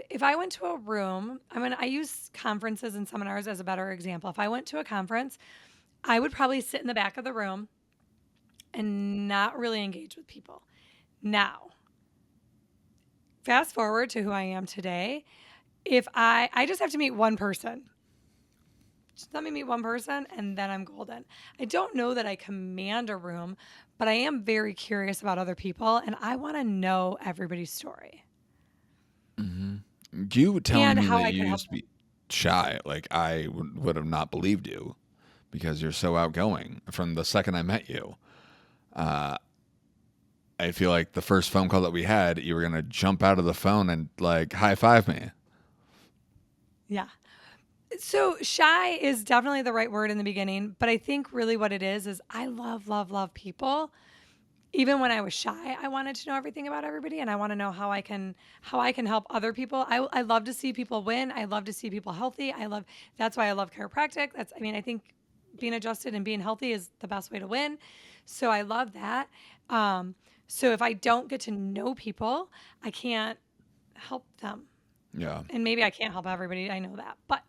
if I went to a room, I use conferences and seminars as a better example. If I went to a conference, I would probably sit in the back of the room and not really engage with people. Now, fast forward to who I am today. If I just have to meet one person. Just let me meet one person and then I'm golden. I don't know that I command a room, but I am very curious about other people and I want to know everybody's story You telling and me how that I you can help used to them. be shy, like I would have not believed you because you're so outgoing from the second I met you. I feel like the first phone call that we had, you were going to jump out of the phone and like high five me. Yeah. So shy is definitely the right word in the beginning, but I think really what it is I love, love, love people. Even when I was shy, I wanted to know everything about everybody and I want to know how I can help other people. I love to see people win. I love to see people healthy. That's why I love chiropractic. I think being adjusted and being healthy is the best way to win. So I love that. So if I don't get to know people, I can't help them. Yeah. And maybe I can't help everybody. I know that. But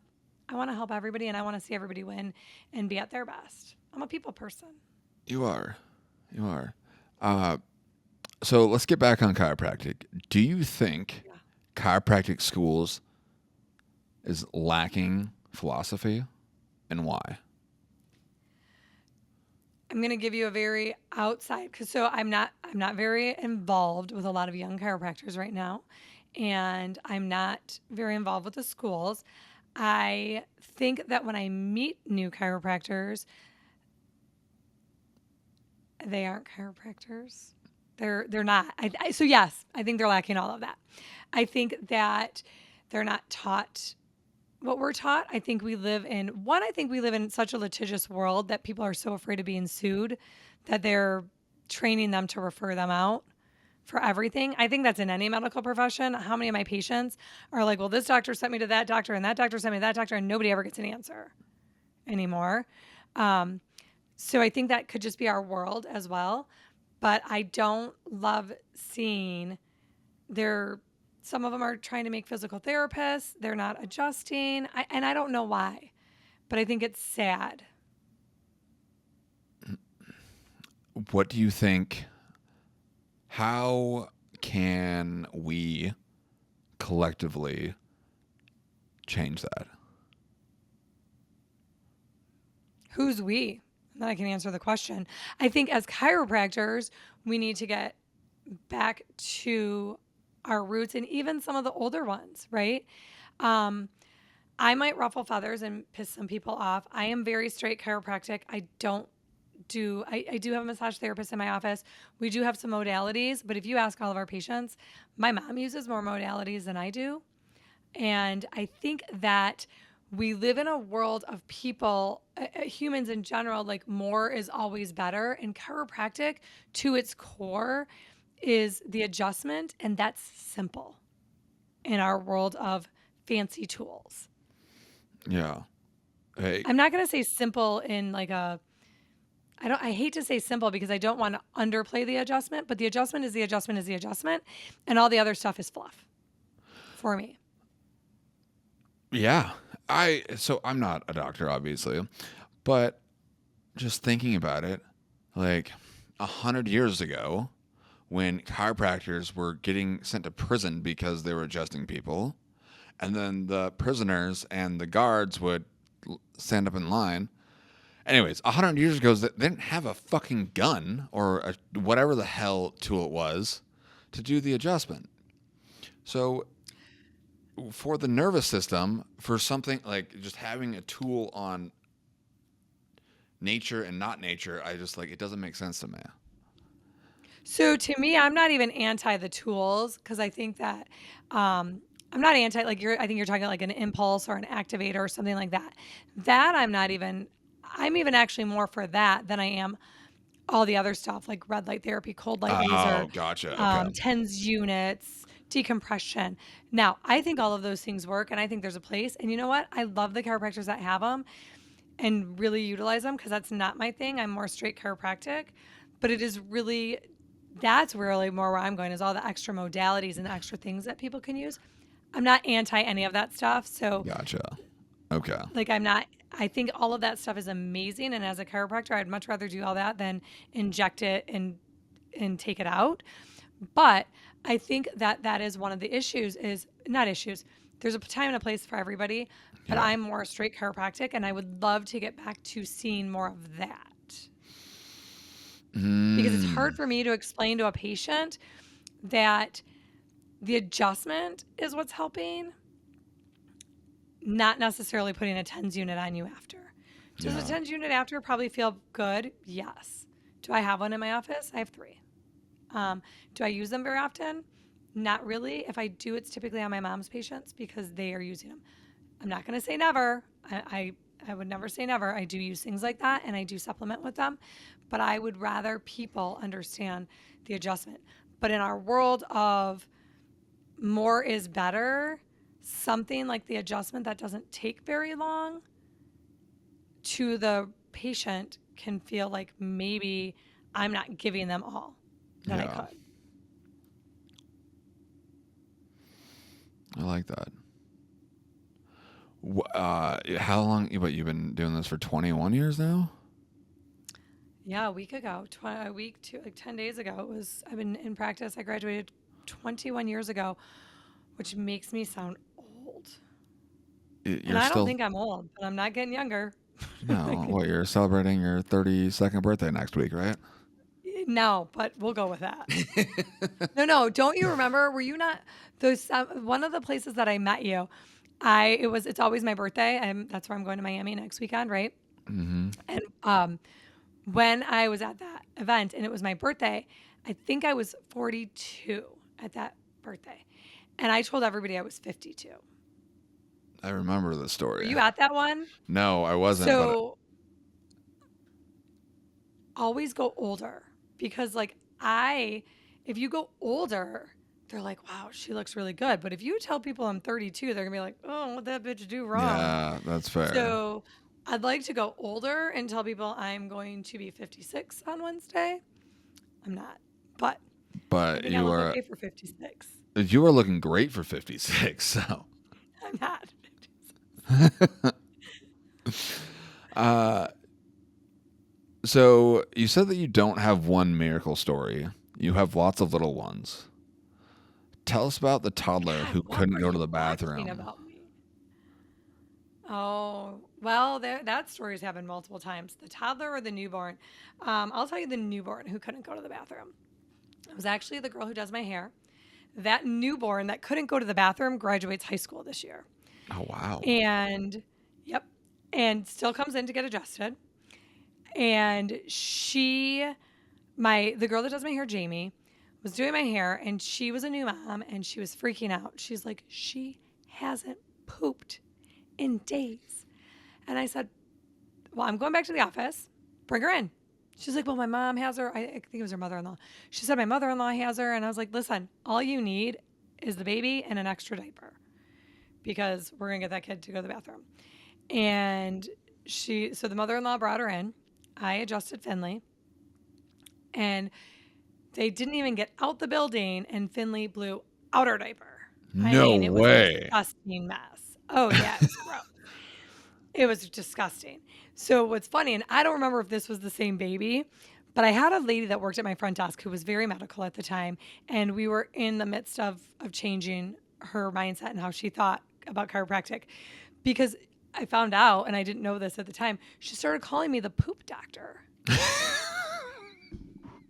I want to help everybody and I want to see everybody win and be at their best. I'm a people person. You are. You are. Uh, so let's get back on chiropractic. Do you think Yeah. chiropractic schools is lacking philosophy, and why? I'm going to give you a very outside cuz so I'm not very involved with a lot of young chiropractors right now, and I'm not very involved with the schools. I think that when I meet new chiropractors, they aren't chiropractors. They're not. So yes, I think they're lacking all of that. I think that they're not taught what we're taught. I think we live in such a litigious world that people are so afraid of being sued that they're training them to refer them out for everything. I think that's in any medical profession. How many of my patients are like, well, this doctor sent me to that doctor and that doctor sent me to that doctor, and nobody ever gets an answer anymore. Um, so I think that could just be our world as well. But I don't love seeing they're some of them are trying to make physical therapists. They're not adjusting. And I don't know why, but I think it's sad. What do you think? How can we collectively change that? Who's we? And then I can answer the question. I think as chiropractors, we need to get back to our roots and even some of the older ones, right? Um, I might ruffle feathers and piss some people off. I am very straight chiropractic. I do have a massage therapist in my office. We do have some modalities, but if you ask all of our patients, my mom uses more modalities than I do. And I think that we live in a world of people, humans in general, like more is always better. And chiropractic, to its core, is the adjustment, and that's simple in our world of fancy tools. Yeah. Hey, I'm not going to say simple in like a I hate to say simple because I don't want to underplay the adjustment, but the adjustment is the adjustment is the adjustment and all the other stuff is fluff for me. yeah. I'm not a doctor, obviously, but just thinking about it, like 100 years ago, when chiropractors were getting sent to prison because they were adjusting people, and then the prisoners and the guards would stand up in line. Anyways, 100 years ago, they didn't have a fucking gun or whatever the hell tool it was to do the adjustment. So for the nervous system, for something like just having a tool on nature and not nature, I just like it doesn't make sense to me. So to me, I'm not even anti the tools because I think that I'm not anti like I think you're talking like an impulse or an activator or something like that. That I'm not even I'm even actually more for that than I am all the other stuff like red light therapy, cold light laser, Oh, gotcha. Okay. TENS units, decompression. Now, I think all of those things work and I think there's a place. And you know what? I love the chiropractors that have them and really utilize them because that's not my thing. I'm more straight chiropractic, but it is really, that's really more where I'm going is all the extra modalities and the extra things that people can use. I'm not anti any of that stuff. So Gotcha. Okay. like I'm not I think all of that stuff is amazing and as a chiropractor I'd much rather do all that than inject it and take it out. But I think that that is one of the issues is not issues. There's a time and a place for everybody, but Yeah. I'm more straight chiropractic and I would love to get back to seeing more of that. Because it's hard Mm, for me to explain to a patient that the adjustment is what's helping, not necessarily putting a TENS unit on you after. Does a yeah. TENS unit after probably feel good? Yes. Do I have one in my office? I have three. Do I use them very often? Not really. If I do, it's typically on my mom's patients because they are using them. I'm not going to say never. I would never say never. I do use things like that and I do supplement with them, but I would rather people understand the adjustment. But in our world of more is better, something like the adjustment that doesn't take very long to the patient can feel like maybe I'm not giving them all that I Yeah. could. I like that. How long? But you've been doing this for 21 years now? Yeah, a week ago, a week to like 10 days ago, I've been in practice. I graduated 21 years ago, which makes me sound old. And You're I don't still think I'm old, but I'm not getting younger. no. What? You're celebrating your 32nd birthday next week, right? No, but we'll go with that. No, don't you remember? Were you not those one of the places that I met you? It's always my birthday. That's where I'm going to Miami next weekend, right? Mm-hmm. And when I was at that event and it was my birthday, I think I was 42 at that birthday. And I told everybody I was 52. I remember the Were story. you at that one? No, I wasn't, but So always go older because if you go older, they're like, wow, she looks really good. But if you tell people I'm 32, they're gonna be like, oh, what that bitch do wrong? yeah, that's fair. So I'd like to go older and tell people I'm going to be 56 on Wednesday. I'm not, but I But think I look okay for 56. you are looking great for 56. So, I'm not. uh, so you said that you don't have one miracle story. You have lots of little ones. Tell us about the toddler God, who what couldn't were go to you the watching bathroom. about me? Oh, well, that story's happened multiple times. The toddler or the newborn. I'll tell you the newborn who couldn't go to the bathroom. It was actually the girl who does my hair. That newborn that couldn't go to the bathroom graduates high school this year. Oh wow. And, yep, and still comes in to get adjusted. And the girl that does my hair, Jamie, was doing my hair and she was a new mom and she was freaking out. She's like, she hasn't pooped in days. And I said, well, I'm going back to the office. Bring her in. She's like, well, my mom has her. I think it was her mother-in-law. She said, my mother-in-law has her. And I was like, listen, all you need is the baby and an extra diaper because we're going to get that kid to go to the bathroom. And so the mother-in-law brought her in. I adjusted Finley and they didn't even get out the building and Finley blew out her diaper. I No mean, it was a way. disgusting mess. Oh yeah, it was gross. It was disgusting. So what's funny, and I don't remember if this was the same baby, but I had a lady that worked at my front desk who was very medical at the time, and we were in the midst of changing her mindset and how she thought about chiropractic, because I found out, and I didn't know this at the time, she started calling me the poop doctor,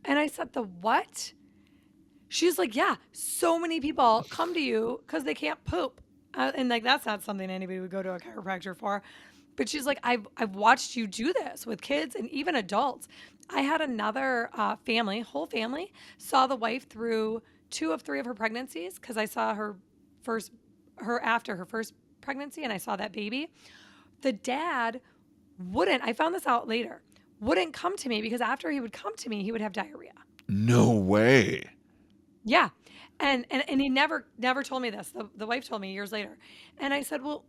and I said, the what? She's like, yeah, so many people come to you because they can't poop. And like, that's not something anybody would go to a chiropractor for. But she's like, I've watched you do this with kids and even adults. I had another whole family, saw the wife through 2 of 3 of her pregnancies because I saw after her first pregnancy and I saw that baby. The dad I found this out later, wouldn't come to me because after he would come to me, he would have diarrhea. No way. Yeah. And he never told me this. The wife told me years later. And I said, well,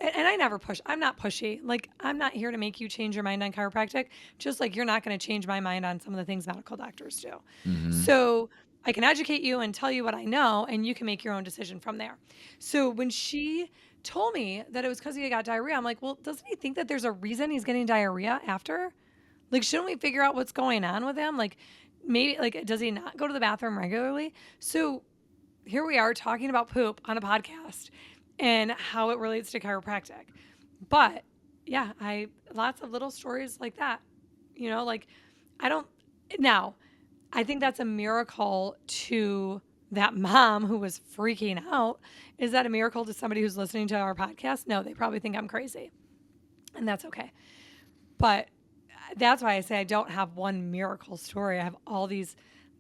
and I never push. I'm not pushy. Like, I'm not here to make you change your mind on chiropractic, just like you're not going to change my mind on some of the things medical doctors do. Mm-hmm. So I can educate you and tell you what I know, and you can make your own decision from there. So when she told me that it was because he got diarrhea, I'm like, well, doesn't he think that there's a reason he's getting diarrhea after? Like, shouldn't we figure out what's going on with him? Like, maybe, like, does he not go to the bathroom regularly? So here we are talking about poop on a podcast and how it relates to chiropractic. But yeah, lots of little stories like that. Like I don't now, I think that's a miracle to that mom who was freaking out. Is that a miracle to somebody who's listening to our podcast? No, they probably think I'm crazy. And that's okay. But that's why I say I don't have one miracle story. I have all these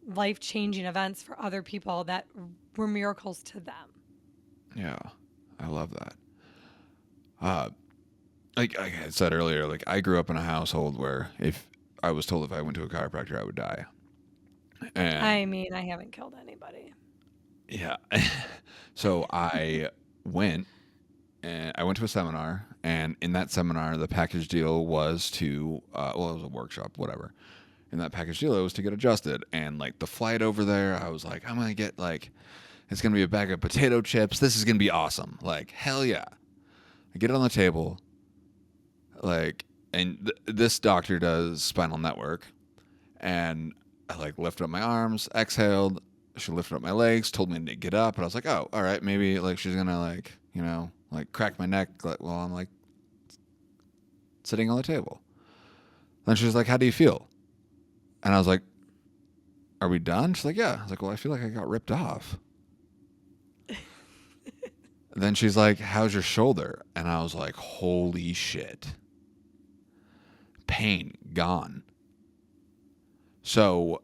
life-changing events for other people that were miracles to them. Yeah, I love that. Like I said earlier, like I grew up in a household where if I was told if I went to a chiropractor, I would die. And I mean, I haven't killed anybody. yeah, so I went, and I went to a seminar, and in that seminar, the package deal was to, well, it was a workshop, whatever. In that package deal, it was to get adjusted, and like the flight over there, I was like, I'm gonna get like, it's gonna be a bag of potato chips. This is gonna be awesome. Like hell yeah! I get it on the table, like, and this doctor does spinal network, and I like lifted up my arms, exhaled. She lifted up my legs, told me to get up, and I was like, oh, all right, maybe like she's gonna like, like crack my neck while I'm like sitting on the table. Then she's like, how do you feel? And I was like, are we done? She's like, yeah. I was like, well, I feel like I got ripped off. Then she's like, how's your shoulder? And I was like, holy shit. Pain gone. So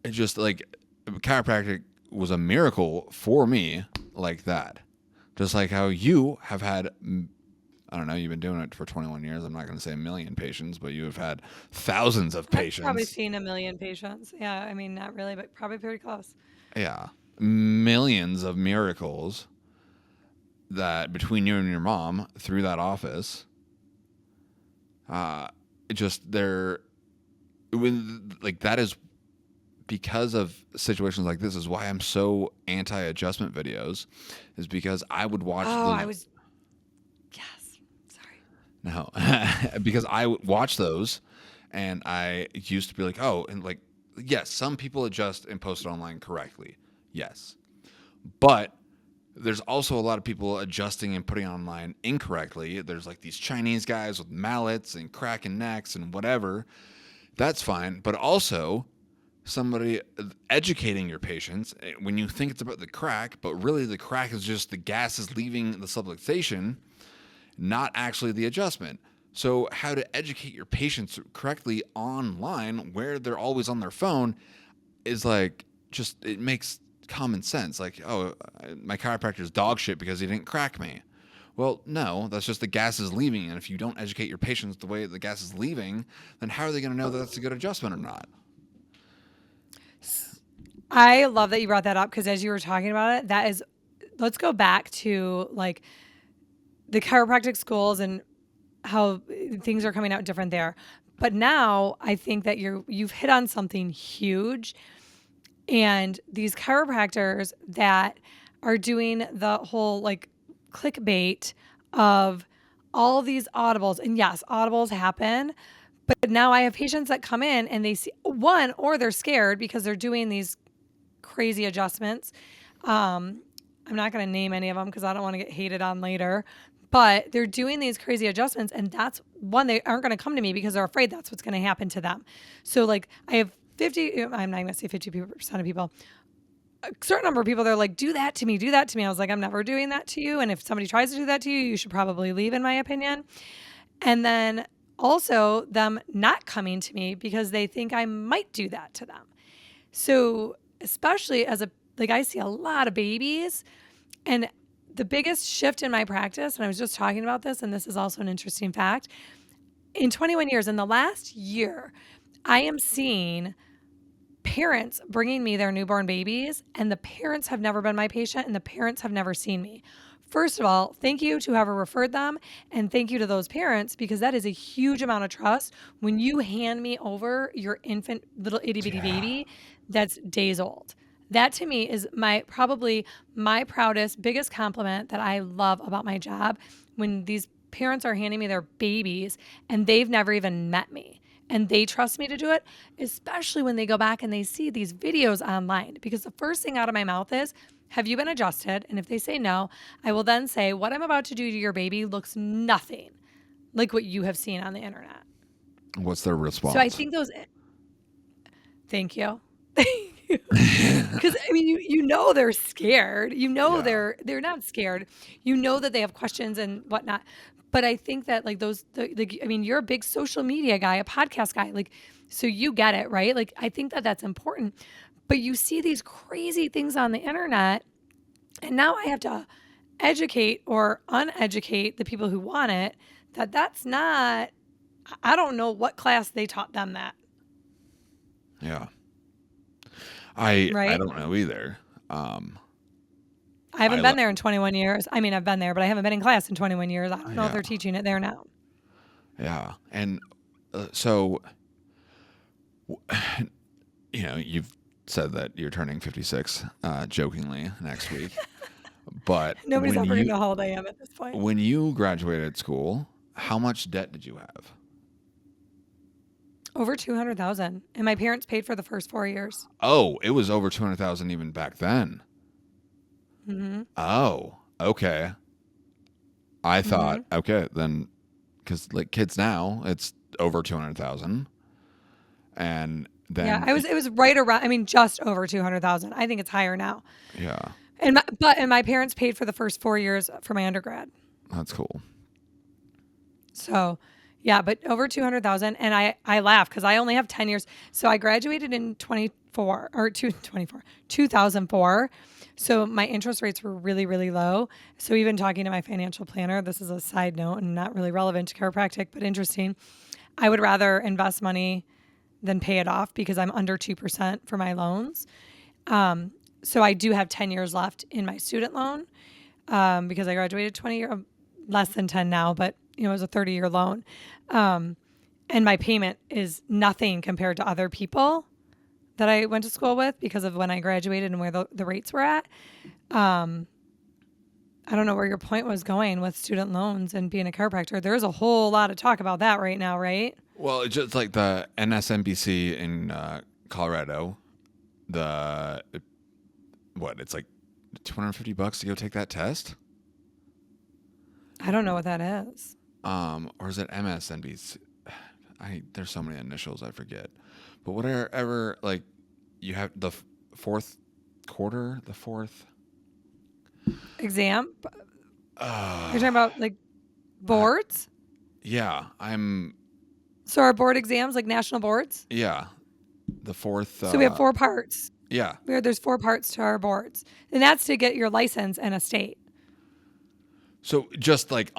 it just like chiropractic was a miracle for me like that. Just like how you have had, I don't know, you've been doing it for 21 years. I'm not going to say a million patients, but you have had thousands of I've probably patients. seen a million patients. Yeah, I mean, not really, but probably pretty close. Yeah. Millions of miracles that between you and your mom through that office, it just they're when like that is because of situations like this is why I'm so anti-adjustment videos, is because I would watch Oh, I those. was, yes, sorry. No, because I would watch those, and I used to be like, oh, and like, yes, some people adjust and post it online correctly, yes, but there's also a lot of people adjusting and putting it online incorrectly. There's like these Chinese guys with mallets and cracking necks and whatever. That's fine, but also somebody educating your patients when you think it's about the crack, but really the crack is just the gases leaving the subluxation, not actually the adjustment. So, how to educate your patients correctly online where they're always on their phone is like just it makes common sense. Like, oh, my chiropractor's dog shit because he didn't crack me. Well, no, that's just the gas is leaving. And if you don't educate your patients the way the gas is leaving, then how are they going to know that that's a good adjustment or not? I love that you brought that up because as you were talking about it, that is, let's go back to like the chiropractic schools and how things are coming out different there. But now I think that you've hit on something huge, and these chiropractors that are doing the whole like clickbait of all these audibles, and yes, audibles happen, but now I have patients that come in and they see one, or they're scared because they're doing these crazy adjustments. I'm not going to name any of them because I don't want to get hated on later. But they're doing these crazy adjustments, and that's one, they aren't going to come to me because they're afraid that's what's going to happen to them. So, like, I have 50, I'm not going to say 50% of people, a certain number of people, they're like, do that to me, do that to me. I was like, I'm never doing that to you. And if somebody tries to do that to you, you should probably leave, in my opinion. And then also, them not coming to me because they think I might do that to them. So, especially as a, like, I see a lot of babies, and the biggest shift in my practice, and I was just talking about this, and this is also an interesting fact. In 21 years, in the last year, I am seeing parents bringing me their newborn babies, and the parents have never been my patient, and the parents have never seen me. First of all, thank you to whoever referred them, and thank you to those parents, because that is a huge amount of trust when you hand me over your infant little itty bitty Yeah. baby that's days old. That to me is my probably my proudest, biggest compliment that I love about my job, when these parents are handing me their babies and they've never even met me and they trust me to do it, especially when they go back and they see these videos online. Because the first thing out of my mouth is, have you been adjusted? And if they say no, I will then say, what I'm about to do to your baby looks nothing like what you have seen on the internet. What's their So I response? think those, thank you. Because I mean, you know they're scared. You know Yeah. they're not scared. You know that they have questions and whatnot. But I think that like I mean, you're a big social media guy, a podcast guy, like, so you get it, right? Like, I think that that's important. But you see these crazy things on the internet, and now I have to educate or uneducate the people who want it that that's not. I don't know what class they taught them that, Yeah. I right? don't know either. Um I haven't been there in 21 years. I mean, I've been there, but I haven't been in class in 21 years. I don't know if they're teaching it there now. Yeah. And so, you've said that you're turning 56 jokingly next week. But Nobody's ever going to know how old I am at this point. when you graduated school, how much debt did you have? Over 200,000. And my parents paid for the first 4 years. Oh, it was over 200,000 even back then. Mm-hmm. Oh, okay. I thought, okay, then, because like kids now, it's over 200,000, and then Yeah, it was right around. I mean, just over 200,000. I think it's higher now. yeah, And my parents paid for the first 4 years for my undergrad. that's cool. So, yeah, but over 200,000. And I laugh because I only have 10 years. So I graduated in 2004. So my interest rates were really, really low. So even talking to my financial planner, this is a side note and not really relevant to chiropractic, but interesting. I would rather invest money than pay it off because I'm under 2% for my loans. So I do have 10 years left in my student loan because I graduated 20 years, less than 10 now, but it was a 30-year loan. And my payment is nothing compared to other people that I went to school with because of when I graduated and where the rates were at. I don't know where your point was going with student loans and being a chiropractor. There's a whole lot of talk about that right now, right? Well, it's just like the NSNBC in Colorado. It's like $250 to go take that test. I don't know what that is. Or is it MSNBC? There's so many initials I forget. But whatever, like you have the fourth Exam? You're talking about like boards? Yeah, So our board exams, like national boards? yeah, the fourth. So we have 4 parts. Yeah. There's 4 parts to our boards. And that's to get your license in a state. So just like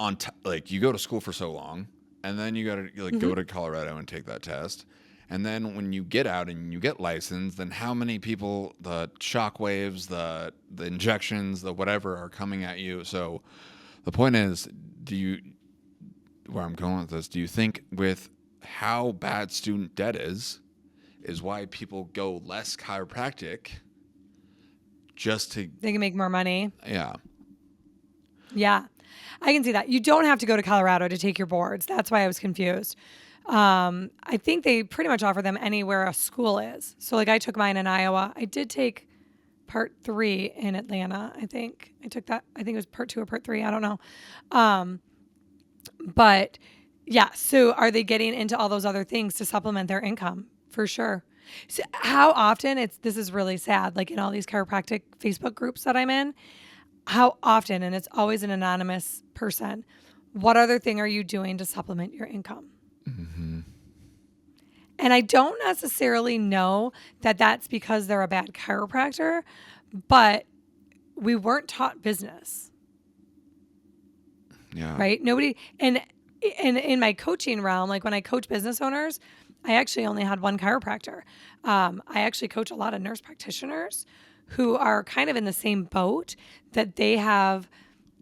like you go to school for so long, and then you got to like go to Colorado and take that test. And then when you get out and you get licensed, then how many people, the shock waves, the injections, the whatever are coming at you? So the point is, where I'm going with this, do you think with how bad student debt is why people go less chiropractic just to... They can make more money. Yeah. Yeah, I can see that. You don't have to go to Colorado to take your boards. That's why I was confused. I think they pretty much offer them anywhere a school is. So like I took mine in Iowa. I did take part 3 in Atlanta. I think I took that. I think it was part 2 or part 3. I don't know. But yeah, so are they getting into all those other things to supplement their income? For sure. So how often this is really sad. Like in all these chiropractic Facebook groups that I'm in, how often, and it's always an anonymous person, what other thing are you doing to supplement your income? Mm-hmm. And I don't necessarily know that that's because they're a bad chiropractor, but we weren't taught business. Yeah. Right? Nobody, and in my coaching realm, like when I coach business owners, I actually only had one chiropractor. I actually coach a lot of nurse practitioners who are kind of in the same boat, that they have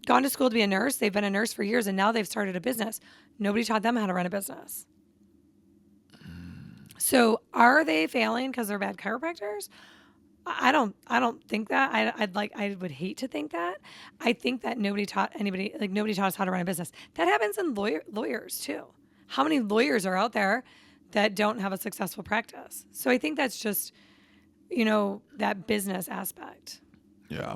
gone to school to be a nurse. They've been a nurse for years and now they've started a business. Nobody taught them how to run a business. So are they failing because they're bad chiropractors? I don't think that. I would hate to think that. I think that nobody taught us how to run a business. That happens in lawyers too. How many lawyers are out there that don't have a successful practice? So I think that's just, that business aspect. Yeah.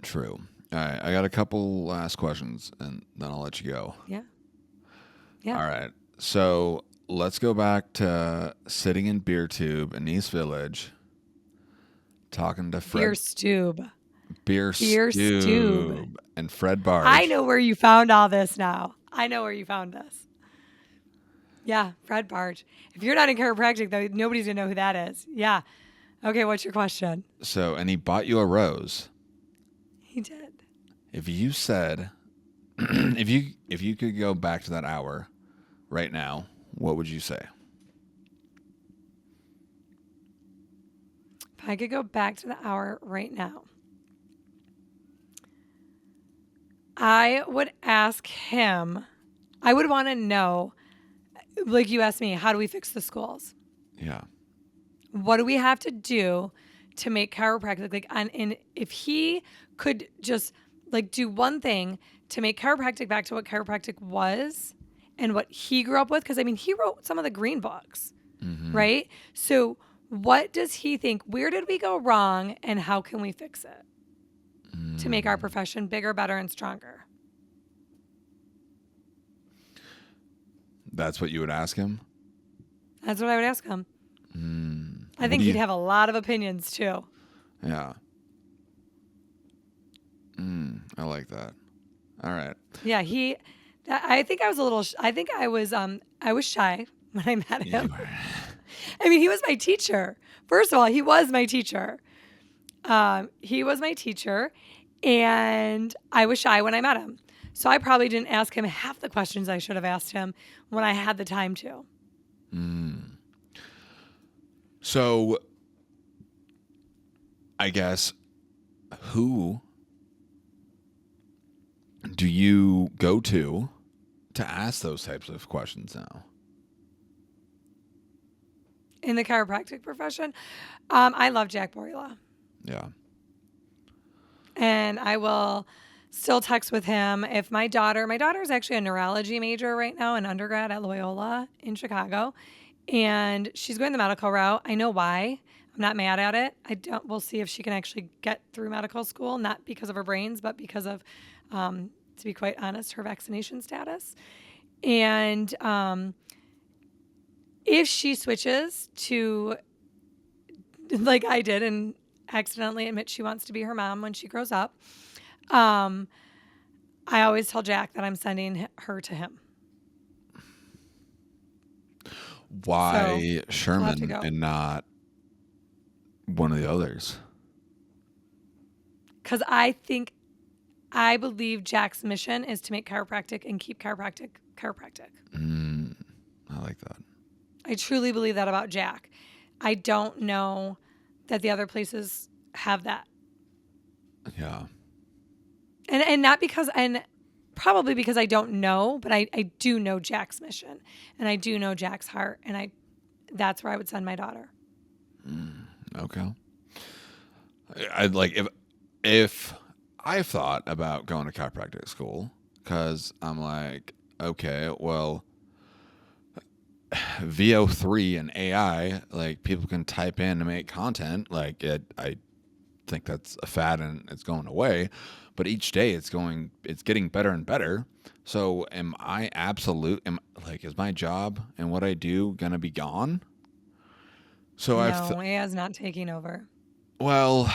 True. All right. I got a couple last questions and then I'll let you go. Yeah. Yeah. All right. So let's go back to sitting in Beer Tube in East Village, talking to Fred. Beer Stube and Fred Barge. I know where you found all this now. I know where you found this. Yeah, Fred Barge. If you're not in chiropractic, though, nobody's going to know who that is. Yeah. Okay, what's your question? So, and he bought you a rose. He did. If you said, if you could go back to that hour right now, what would you say? If I could go back to the hour right now, I would ask him, I would want to know, like you asked me, how do we fix the schools? Yeah. What do we have to do to make chiropractic and if he could just like do one thing to make chiropractic back to what chiropractic was and what he grew up with, because I mean he wrote some of the green books, Mm-hmm. right? So what does he think? Where did we go wrong and how can we fix it to make our profession bigger, better, and stronger? That's what you would ask him? That's what I would ask him. I What think do he'd you? have a lot of opinions too. Yeah. I like that. All right. Yeah, I think I was a little. I think I was shy when I met You him. are. I mean, he was my teacher. First of all, he was my teacher. He was my teacher, and I was shy when I met him. So I probably didn't ask him half the questions I should have asked him when I had the time to. So, I guess, who do you go to ask those types of questions now? In the chiropractic profession, I love Jack Borula. Yeah. And I will still text with him. If my daughter is actually a neurology major right now in undergrad at Loyola in Chicago, and she's going the medical route. I know why. I'm not mad at it. We'll see if she can actually get through medical school, not because of her brains, but because of, to be quite honest, her vaccination status. And if she switches to, like I did, and accidentally admit she wants to be her mom when she grows up, I always tell Jack that I'm sending her to him. So Why she'll have to Sherman go. and not one of the others? Because I believe Jack's mission is to make chiropractic and keep chiropractic chiropractic. I like that. I truly believe that about Jack. I don't know that the other places have that. Yeah. And not because, and probably because I don't know, but I do know Jack's mission and I do know Jack's heart. And that's where I would send my daughter. Okay. I'd like if I thought about going to chiropractic school because I'm like, okay, well, VO3 and AI, like people can type in to make content. Like I think that's a fad and it's going away, but each day it's getting better and better. So is my job and what I do gonna be gone? So No, AI's not taking over. well,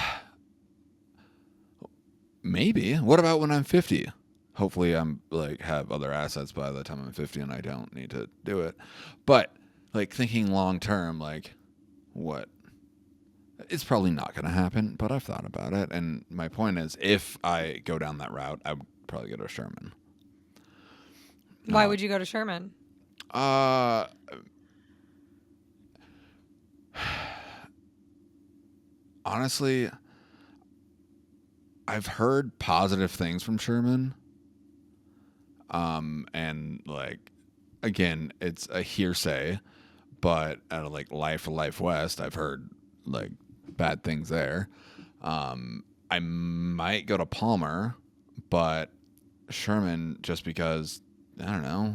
maybe. What about when I'm 50? Hopefully I'm like have other assets by the time I'm 50 and I don't need to do it. But like thinking long term, like what? It's probably not going to happen, but I've thought about it. And my point is, if I go down that route, I would probably go to Sherman. Why would you go to Sherman? Uh, honestly, I've heard positive things from Sherman. And like, again, it's a hearsay, but out of like Life West, I've heard like bad things there. I might go to Palmer, but Sherman just because I don't know.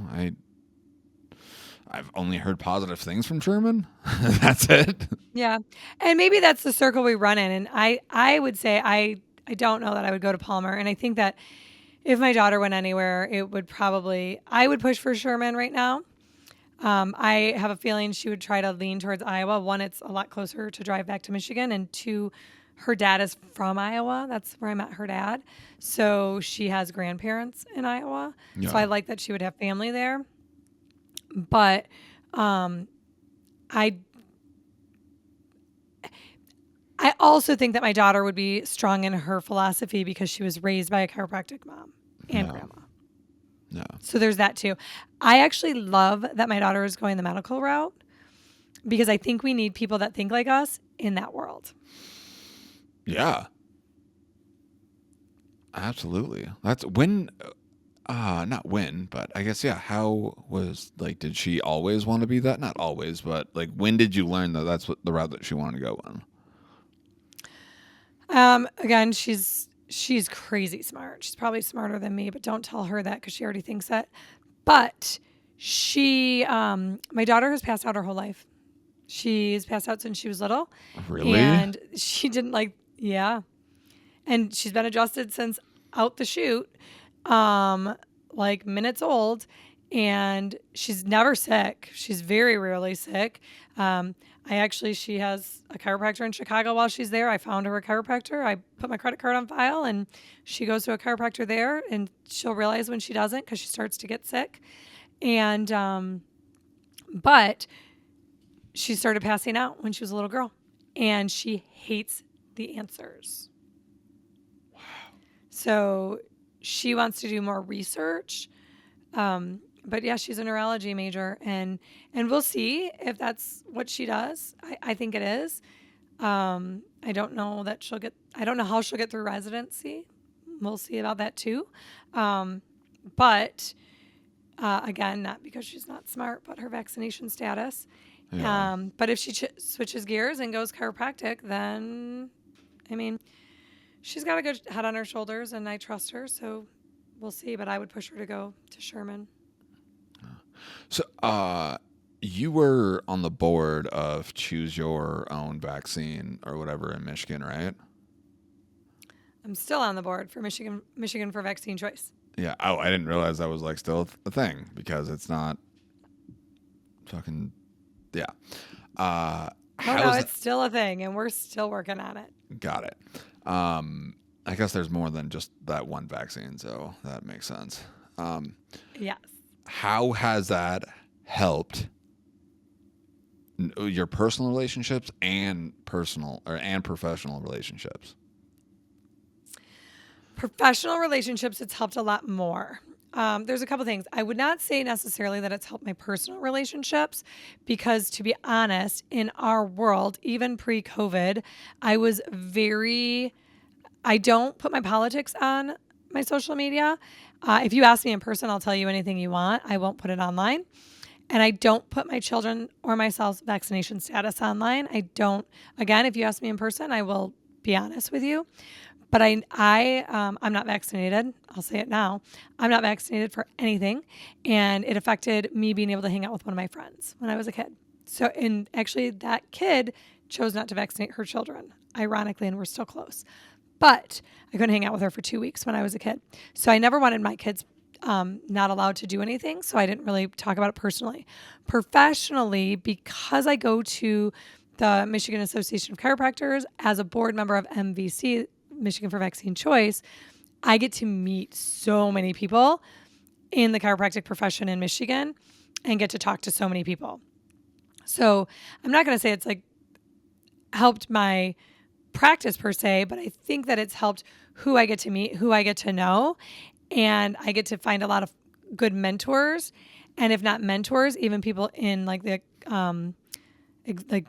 I've only heard positive things from Sherman. That's it. Yeah. And maybe that's the circle we run in. And I would say I don't know that I would go to Palmer. And I think that if my daughter went anywhere, I would push for Sherman right now. I have a feeling she would try to lean towards Iowa. One, it's a lot closer to drive back to Michigan. And two, her dad is from Iowa. That's where I met her dad. So she has grandparents in Iowa. So Yeah. I like that she would have family there. But I I also think that my daughter would be strong in her philosophy because she was raised by a chiropractic mom and Yeah. grandma. Yeah. So there's that too. I actually love that my daughter is going the medical route because I think we need people that think like us in that world. Yeah. Absolutely. That's when, not when, but I guess, yeah. How was, like, did she always want to be that? Not always, but like, when did you learn that that's what the route that she wanted to go in? Again, she's crazy smart. She's probably smarter than me, but don't tell her that because she already thinks that. But my daughter has passed out her whole life. She's passed out since she was little, Really? and she didn't like, yeah. And she's been adjusted since out the chute, um, like minutes old, and she's never sick. She's very rarely sick. Um, she has a chiropractor in Chicago while she's there. I found her a chiropractor. I put my credit card on file, and she goes to a chiropractor there, and she'll realize when she doesn't because she starts to get sick. And, but she started passing out when she was a little girl, and she hates the answers. So she wants to do more research. But yeah, she's a neurology major, and we'll see if that's what she does. I think it is. I don't know that she'll get. I don't know how she'll get through residency. We'll see about that too. Um, but again, not because she's not smart, but her vaccination status. Yeah. But if she switches gears and goes chiropractic, then I mean, she's got a good head on her shoulders, and I trust her. So we'll see. But I would push her to go to Sherman. So, you were on the board of choose your own vaccine or whatever in Michigan, right? I'm still on the board for Michigan for vaccine choice. Yeah. Oh, I didn't realize that was like still a thing because it's not fucking, yeah. Uh, Oh no, how's that? it's still a thing, and we're still working on it. Got it. I guess there's more than just that one vaccine, so that makes sense. Um, Yes. how has that helped your personal relationships and personal or and professional relationships? Professional relationships, it's helped a lot more. There's a couple things. I would not say necessarily that it's helped my personal relationships because, to be honest, in our world, even pre COVID, I was very, I don't put my politics on my social media. If you ask me in person, I'll tell you anything you want. I won't put it online. And I don't put my children or myself's vaccination status online. I don't, again, if you ask me in person, I will be honest with you. But I'm not vaccinated. I'll say it now. I'm not vaccinated for anything, and it affected me being able to hang out with one of my friends when I was a kid. So, and actually, that kid chose not to vaccinate her children, ironically, and we're still close. But I couldn't hang out with her for 2 weeks when I was a kid. So I never wanted my kids not allowed to do anything. So I didn't really talk about it personally. Professionally, because I go to the Michigan Association of Chiropractors as a board member of MVC, Michigan for Vaccine Choice, I get to meet so many people in the chiropractic profession in Michigan and get to talk to so many people. So I'm not going to say it's like helped my practice per se, but I think that it's helped who I get to meet, who I get to know, and I get to find a lot of good mentors, and if not mentors, even people in like the like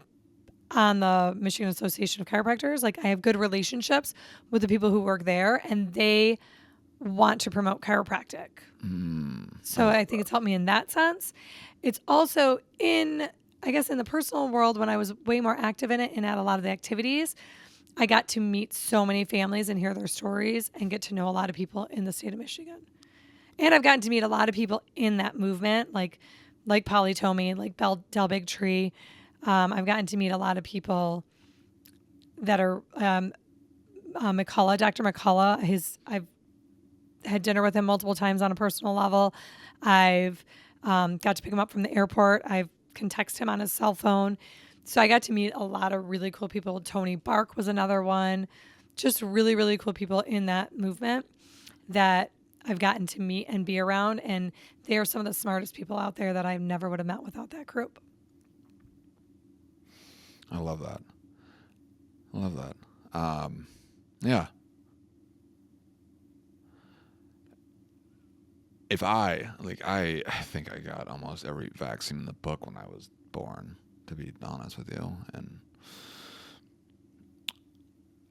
on the Michigan Association of Chiropractors. Like I have good relationships with the people who work there, and they want to promote chiropractic. I So love I think that. it's helped me in that sense. It's also I guess, in the personal world when I was way more active in it and at a lot of the activities. I got to meet so many families and hear their stories and get to know a lot of people in the state of Michigan. And I've gotten to meet a lot of people in that movement, like Polly Tomey, like Del Bigtree. I've gotten to meet a lot of people that are McCullough, Dr. McCullough. I've had dinner with him multiple times on a personal level. I've got to pick him up from the airport. I can text him on his cell phone. So I got to meet a lot of really cool people. Tony Bark was another one. Just really, really cool people in that movement that I've gotten to meet and be around. And they are some of the smartest people out there that I never would have met without that group. I love that. I love that. Yeah. If I think I got almost every vaccine in the book when I was born, to be honest with you. And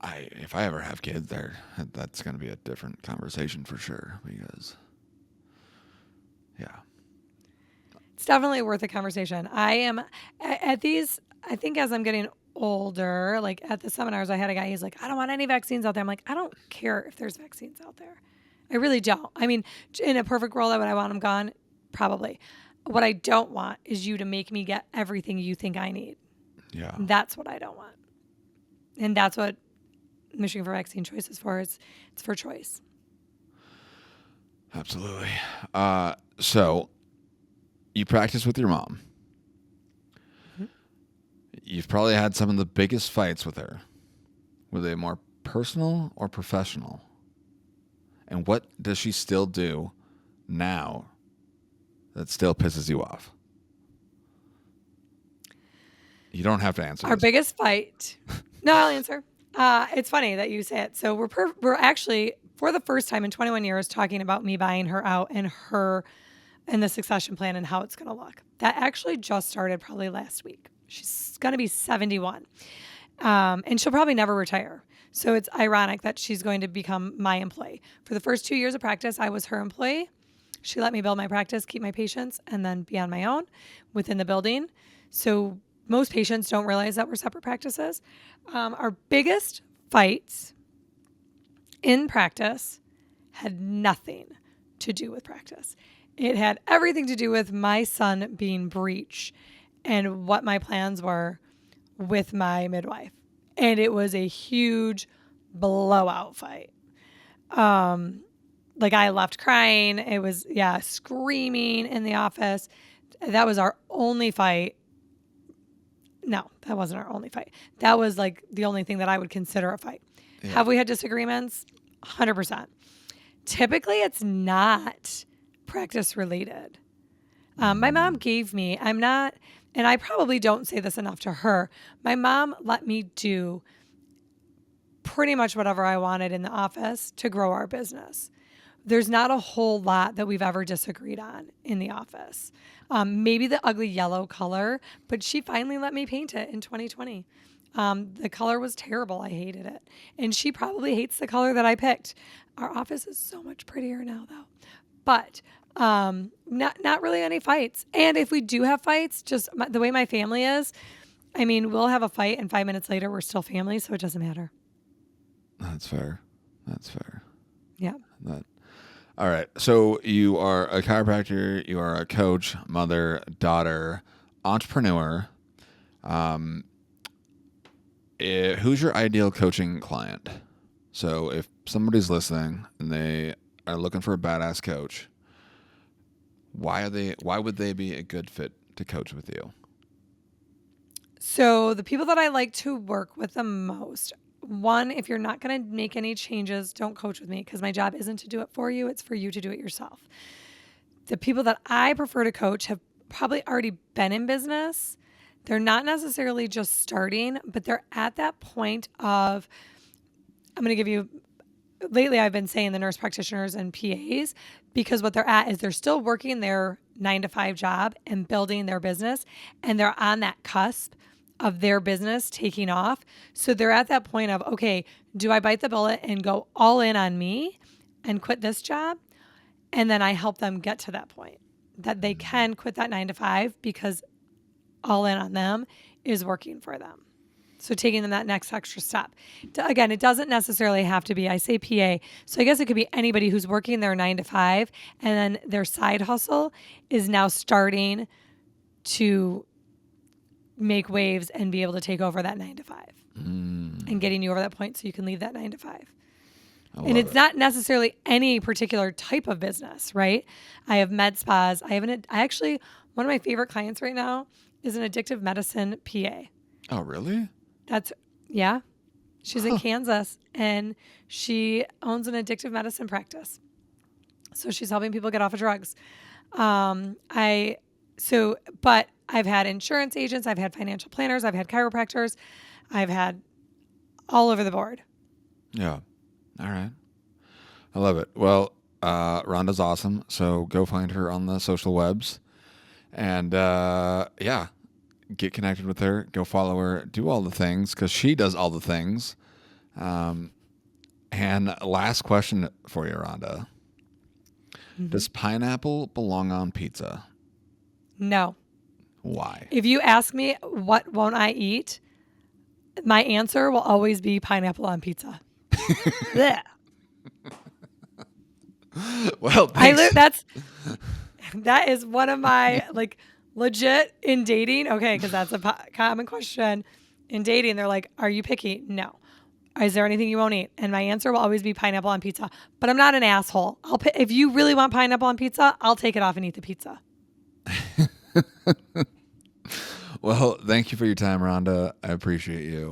if I ever have kids, that's going to be a different conversation for sure. Because, yeah, It's definitely worth a conversation. I am at these, I think as I'm getting older, like at the seminars, I had a guy, he's like, I don't want any vaccines out there. I'm like, I don't care if there's vaccines out there. I really don't. I mean, in a perfect world, would I want them gone? Probably. What I don't want is you to make me get everything you think I need. yeah, That's what I don't want. And that's what Michigan for Vaccine Choice is for. It's for choice. absolutely. So you practice with your mom. Mm-hmm. You've probably had some of the biggest fights with her. Were they more personal or professional? And what does she still do now that still pisses you off? You don't have to answer Our this. biggest fight. No, I'll answer. It's funny that you say it. So we're actually for the first time in 21 years talking about me buying her out and the succession plan and how it's going to look. That actually just started probably last week. She's going to be 71, and she'll probably never retire. So it's ironic that she's going to become my employee. For the first 2 years of practice, I was her employee. She let me build my practice, keep my patients, and then be on my own within the building. So most patients don't realize that we're separate practices. Our biggest fights in practice had nothing to do with practice. It had everything to do with my son being breech and what my plans were with my midwife. And it was a huge blowout fight. Like I left crying. It was, screaming in the office. That was our only fight. No, that wasn't our only fight. That was like the only thing that I would consider a fight. Yeah. Have we had disagreements? 100%. Typically, it's not practice related. My mom gave me, I'm not, and I probably don't say this enough to her. My mom let me do pretty much whatever I wanted in the office to grow our business. There's not a whole lot that we've ever disagreed on in the office. Maybe the ugly yellow color, but she finally let me paint it in 2020. The color was terrible. I hated it. And she probably hates the color that I picked. Our office is so much prettier now, though. But not really any fights. And if we do have fights, just the way my family is, I mean, we'll have a fight and 5 minutes later, we're still family, so it doesn't matter. That's fair. That's fair. Yeah. All right. So you are a chiropractor, you are a coach, mother, daughter, entrepreneur. Who's your ideal coaching client? So if somebody's listening and they are looking for a badass coach, why would they be a good fit to coach with you? So the people that I like to work with the most, one, if you're not going to make any changes, don't coach with me because my job isn't to do it for you. It's for you to do it yourself. The people that I prefer to coach have probably already been in business. They're not necessarily just starting, but they're at that point of, I'm going to give you, lately I've been saying the nurse practitioners and PAs because what they're at is they're still working their 9 to 5 job and building their business, and they're on that cusp of their business taking off. So they're at that point of, okay, do I bite the bullet and go all in on me and quit this job? And then I help them get to that point that they can quit that 9 to 5 because all in on them is working for them. So taking them that next extra step. Again, it doesn't necessarily have to be, I say PA. So I guess it could be anybody who's working their 9 to 5 and then their side hustle is now starting to make waves and be able to take over that 9 to 5 and getting you over that point so you can leave that 9 to 5. And it's not necessarily any particular type of business, right? I have med spas. I actually, one of my favorite clients right now is an addictive medicine PA. Oh, really? Yeah. She's in Kansas and she owns an addictive medicine practice. So she's helping people get off of drugs. But I've had insurance agents, I've had financial planners, I've had chiropractors, I've had all over the board. Yeah. All right. I love it. Well, Rhonda's awesome. So go find her on the social webs and, get connected with her, go follow her, do all the things because she does all the things. And last question for you, Rhonda. Does pineapple belong on pizza? No. Why? If you ask me what won't I eat, my answer will always be pineapple on pizza. Blech. Well, thanks. That is one of my like legit in dating. Okay, because that's a common question in dating. They're like, "Are you picky?" No. Is there anything you won't eat? And my answer will always be pineapple on pizza. But I'm not an asshole. If you really want pineapple on pizza, I'll take it off and eat the pizza. Well, thank you for your time, Rhonda. I appreciate you.